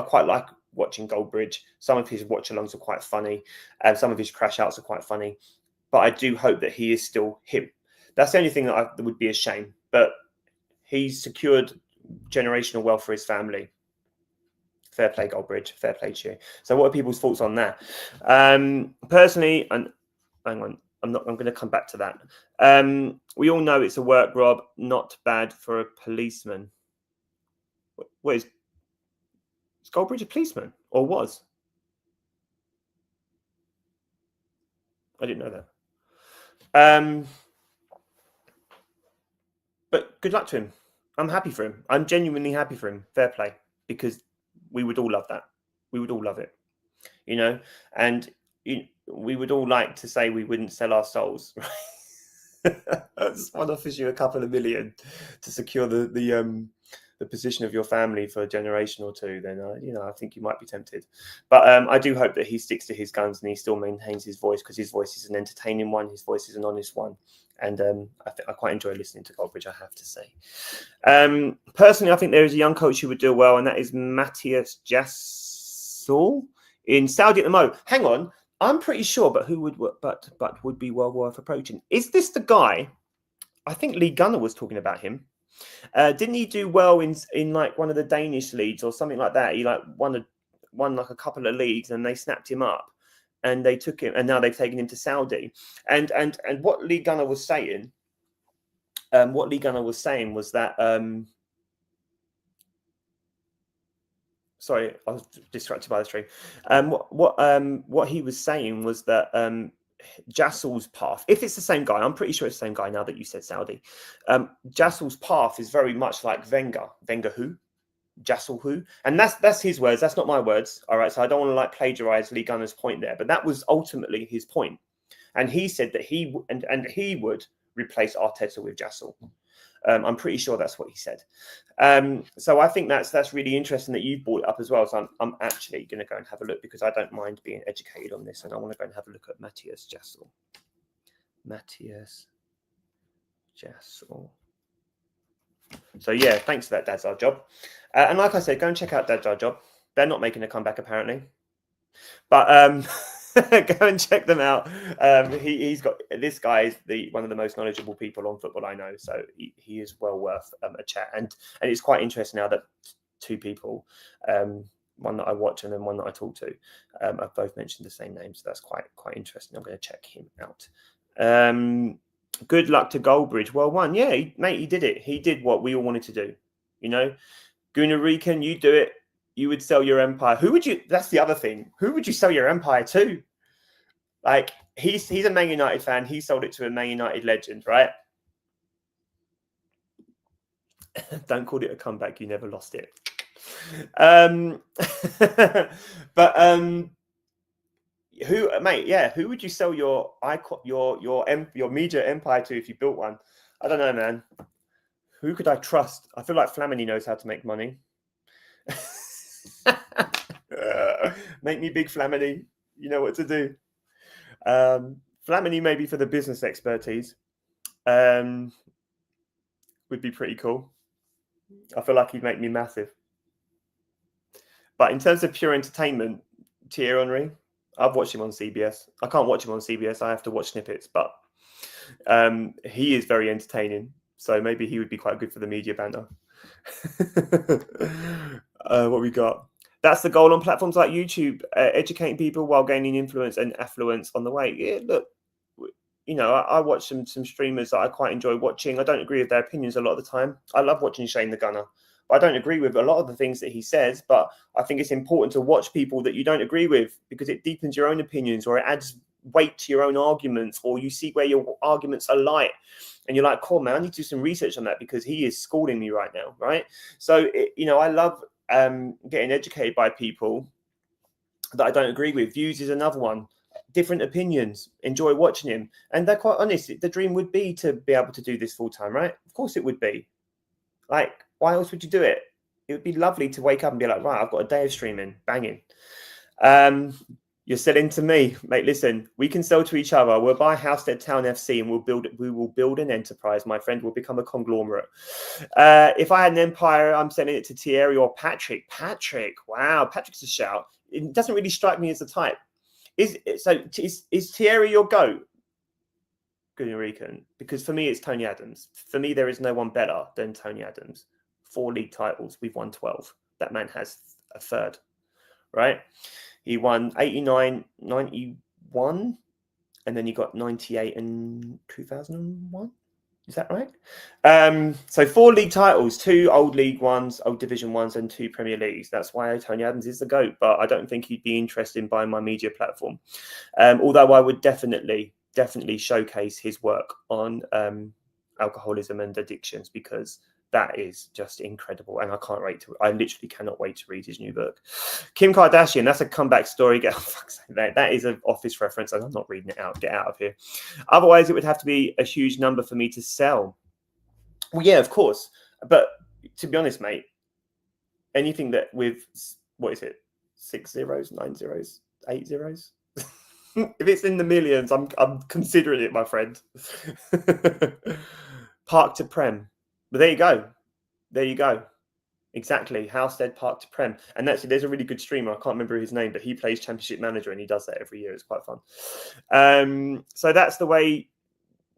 quite like watching Goldbridge. Some of his watch-alongs are quite funny, and some of his crash outs are quite funny. But I do hope that he is still him. That's the only thing that would be a shame. But he's secured generational wealth for his family. Fair play, Goldbridge. Fair play to you. So, what are people's thoughts on that? Personally, and hang on. I'm going to come back to that. We all know it's a work, Rob. Not bad for a policeman. What is Goldbridge a policeman or was? I didn't know that. But good luck to him. I'm happy for him. I'm genuinely happy for him. Fair play, because we would all love that. We would all love it, you know. And we would all like to say we wouldn't sell our souls. Someone offers you a couple of million to secure the position of your family for a generation or two, then I think you might be tempted. But I do hope that he sticks to his guns and he still maintains his voice, because his voice is an entertaining one. His voice is an honest one, and I quite enjoy listening to Goldbridge, I have to say. Personally, I think there is a young coach who would do well, and that is Matthias Jassal in Saudi at the moment. Hang on. I'm pretty sure, but who would would be well worth approaching? Is this the guy? I think Lee Gunner was talking about him. Didn't he do well in like one of the Danish leagues or something like that? He like won like a couple of leagues, and they snapped him up, and they took him, and now they've taken him to Saudi. And what Lee Gunner was saying, was that. Sorry, I was distracted by the stream. What he was saying was that Jassel's path, if it's the same guy, I'm pretty sure it's the same guy now that you said Saudi. Jassel's path is very much like Wenger. Wenger who? Jassel who? And that's his words. That's not my words. All right, so I don't want to like plagiarize Lee Gunner's point there, but that was ultimately his point. and he said that he would replace Arteta with Jassel. I'm pretty sure that's what he said. So I think that's really interesting that you've brought it up as well. So I'm actually going to go and have a look, because I don't mind being educated on this, and I want to go and have a look at Matthias Jassel. Matthias Jassel. So yeah, thanks for that, Dad's Our Job. And like I said, go and check out Dad's Our Job. They're not making a comeback apparently, but go and check them out. He's got, this guy is one of the most knowledgeable people on football I know, so he is well worth a chat. And it's quite interesting now that two people, one that I watch and then one that I talk to, have both mentioned the same name, so that's quite interesting. I'm going to check him out. Good luck to Goldbridge. Well won. Yeah, mate, he did it. He did what we all wanted to do. You know, Gunnar Rican, you do it. You would sell your empire. Who would you? That's the other thing. Who would you sell your empire to? Like, he's a Man United fan. He sold it to a Man United legend, right? Don't call it a comeback. You never lost it. But who, mate? Yeah, who would you sell your media empire to if you built one? I don't know, man. Who could I trust? I feel like Flamini knows how to make money. Make me big, Flamini. You know what to do. Flamini maybe for the business expertise would be pretty cool. I feel like he'd make me massive. But in terms of pure entertainment, Thierry Henry, I've watched him on CBS. I can't watch him on CBS. I have to watch snippets, but he is very entertaining. So maybe he would be quite good for the media banner. What we got? That's the goal on platforms like YouTube, educating people while gaining influence and affluence on the way. Yeah, look, you know, I watch some streamers that I quite enjoy watching. I don't agree with their opinions a lot of the time. I love watching Shane the Gunner. I don't agree with a lot of the things that he says, but I think it's important to watch people that you don't agree with, because it deepens your own opinions, or it adds weight to your own arguments, or you see where your arguments are light. And you're like, cool, man, I need to do some research on that, because he is schooling me right now, right? So, you know, I love getting educated by people that I don't agree with. Views is another one. Different opinions. Enjoy watching him. And they're quite honest. The dream would be to be able to do this full time, right? Of course it would be. Like, why else would you do it? It would be lovely to wake up and be like, right, I've got a day of streaming, banging. You're selling to me, mate. Listen, we can sell to each other. We'll buy Housestead Town FC and we will build an enterprise, my friend. We'll become a conglomerate. If I had an empire, I'm selling it to Thierry or Patrick. Patrick, wow, Patrick's a shout. It doesn't really strike me as the type. Is Thierry your GOAT? Gunnar Rican? Because for me, it's Tony Adams. For me, there is no one better than Tony Adams. 4 league titles. We've won 12. That man has a third, right? He won 89, 91, and then he got 98 and 2001. Is that right? So 4 league titles, 2 old league ones, old division ones, and 2 Premier Leagues. That's why Tony Adams is the GOAT, but I don't think he'd be interested in buying my media platform. Although I would definitely showcase his work on alcoholism and addictions, because that is just incredible. And I literally cannot wait to read his new book. Kim Kardashian, that's a comeback story. That is an Office reference, and I'm not reading it out. Get out of here. Otherwise, it would have to be a huge number for me to sell. Well, yeah, of course. But to be honest, mate, anything that with, what is it? 6 zeros, 9 zeros, 8 zeros? If it's in the millions, I'm considering it, my friend. Park to Prem. But there you go. There you go. Exactly. Housestead Park to Prem. And actually, there's a really good streamer. I can't remember his name, but he plays Championship Manager and he does that every year. It's quite fun. So that's the way.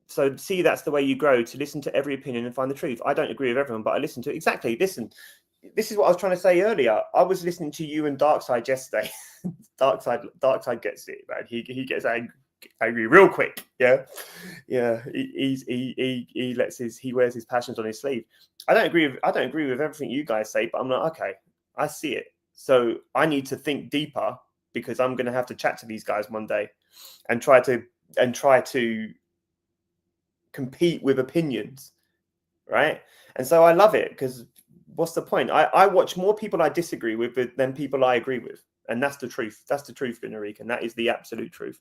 So see, that's the way you grow, to listen to every opinion and find the truth. I don't agree with everyone, but I listen to it. Exactly. Listen, this is what I was trying to say earlier. I was listening to you and Darkside yesterday. Darkside gets it, man. He gets angry real quick. Yeah. He wears his passions on his sleeve. I don't agree with everything you guys say, but I'm like, okay, I see it. So I need to think deeper, because I'm going to have to chat to these guys one day and try to compete with opinions, right? And so I love it, because what's the point? I watch more people I disagree with than people I agree with. And that's the truth. That's the truth, Gunnar, and that is the absolute truth.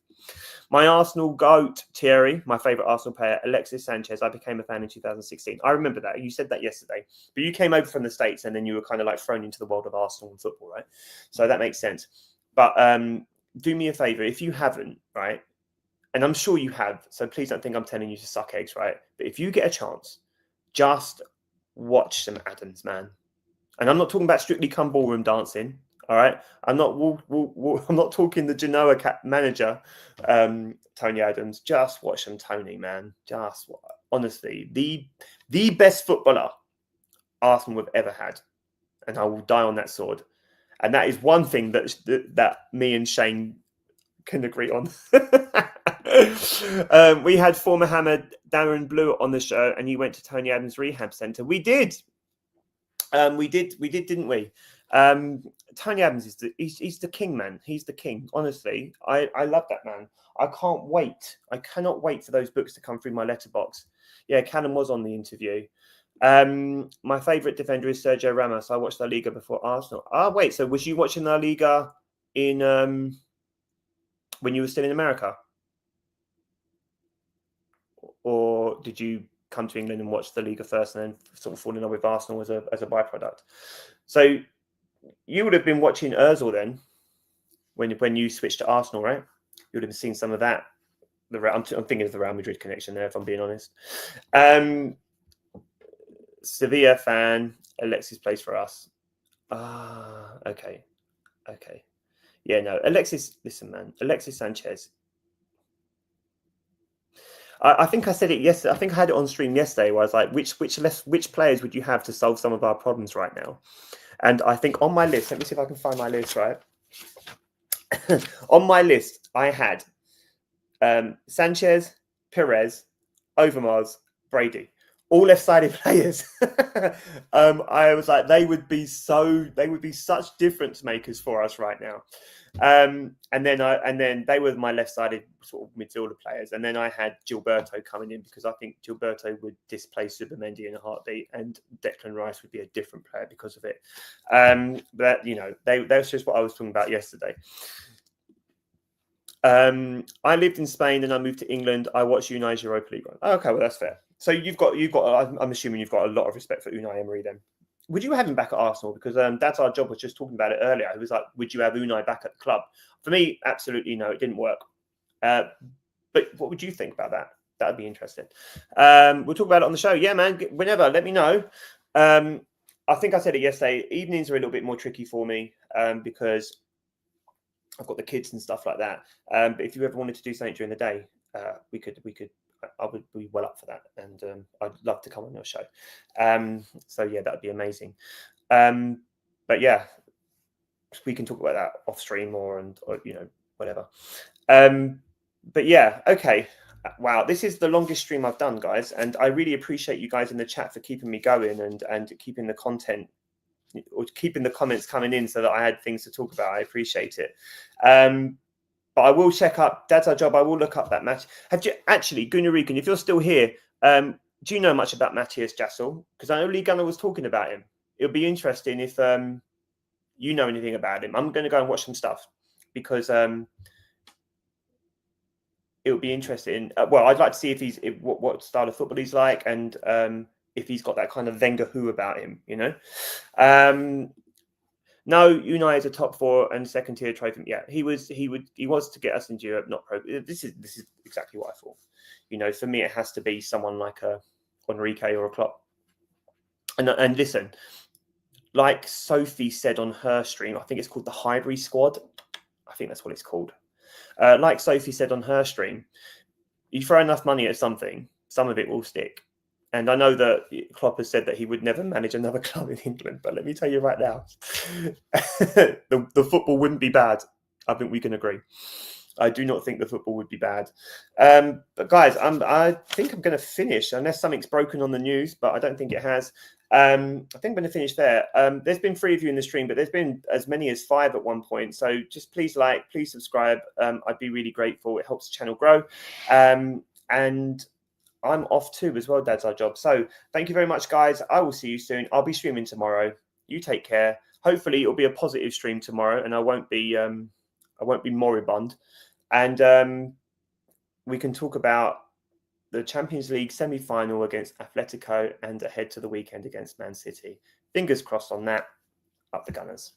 My Arsenal GOAT, Thierry, my favourite Arsenal player, Alexis Sanchez. I became a fan in 2016. I remember that. You said that yesterday. But you came over from the States and then you were kind of like thrown into the world of Arsenal and football, right? So that makes sense. But do me a favour, if you haven't, right? And I'm sure you have, so please don't think I'm telling you to suck eggs, right? But if you get a chance, just watch some Adams, man. And I'm not talking about Strictly Come Ballroom dancing. All right, I'm not. I'm not talking the Genoa manager, Tony Adams. Just watch him, Tony, man. Just honestly, the best footballer Arsenal have ever had, and I will die on that sword. And that is one thing that me and Shane can agree on. We had former Hammer Darren Blue on the show, and he went to Tony Adams Rehab Centre. We did, didn't we? Tony Adams is he's the king, man. He's the king. Honestly, I love that man. I can't wait. I cannot wait for those books to come through my letterbox. Yeah, Callum was on the interview. My favourite defender is Sergio Ramos. I watched La Liga before Arsenal. Wait, so was you watching La Liga in when you were still in America? Or did you come to England and watch the Liga first and then sort of fall in love with Arsenal as a byproduct? So you would have been watching Ozil then when you switched to Arsenal, right? You would have seen some of that. I'm thinking of the Real Madrid connection there, if I'm being honest. Sevilla fan, Alexis plays for us. Okay. Yeah, no, Alexis, listen, man, Alexis Sanchez. I think I said it yesterday. I think I had it on stream yesterday where I was like, which players would you have to solve some of our problems right now? And I think on my list, let me see if I can find my list, right? On my list, I had Sanchez, Perez, Overmars, Brady, all left-sided players. I was like, they would be such difference makers for us right now. And then they were my left-sided sort of midfielder players. And then I had Gilberto coming in because I think Gilberto would displace Subamendi in a heartbeat, and Declan Rice would be a different player because of it. But that's just what I was talking about yesterday. I lived in Spain and I moved to England. I watched Unai's Europa League run. Okay, well that's fair. So you've got. I'm assuming you've got a lot of respect for Unai Emery then. Would you have him back at Arsenal? Because that's our job. Was just talking about it earlier. It was like, would you have Unai back at the club? For me, absolutely no. It didn't work. But what would you think about that? That would be interesting. We'll talk about it on the show. Yeah, man. Whenever, let me know. I think I said it yesterday. Evenings are a little bit more tricky for me because I've got the kids and stuff like that. But if you ever wanted to do something during the day, we could. I would be well up for that, and I'd love to come on your show. So yeah, that'd be amazing. But yeah, we can talk about that off stream or whatever. But yeah, okay. Wow, this is the longest stream I've done, guys, and I really appreciate you guys in the chat for keeping me going and keeping the content or keeping the comments coming in so that I had things to talk about. I appreciate it. But I will check up. That's our job. I will look up that match. Have you actually, Gunnar Regan, if you're still here, do you know much about Matthias Jassel? Because I know Lee Gunnar was talking about him. It'll be interesting if you know anything about him. I'm going to go and watch some stuff because it'll be interesting. Well, I'd like to see if what style of football he's like, and if he's got that kind of Wenger who about him, No, Unai is a top 4 and second tier trophy. Yeah, he was to get us into Europe, not pro. This is exactly what I thought. For me, it has to be someone like a Enrique or a Klopp. And listen, like Sophie said on her stream, I think it's called the Highbury Squad. I think that's what it's called. Like Sophie said on her stream, you throw enough money at something, some of it will stick. And I know that Klopp has said that he would never manage another club in England, but let me tell you right now, the football wouldn't be bad. I think we can agree. I do not think the football would be bad. But guys, I think I'm going to finish, unless something's broken on the news, but I don't think it has. I think I'm going to finish there. There's been 3 of you in the stream, but there's been as many as 5 at one point. So just please please subscribe. I'd be really grateful. It helps the channel grow. And I'm off too as well. That's our job. So thank you very much, guys. I will see you soon. I'll be streaming tomorrow. You take care. hopefully it'll be a positive stream tomorrow, and I won't be moribund, and we can talk about the Champions League semi-final against Atletico and ahead to the weekend against Man City. Fingers crossed on that. Up the Gunners.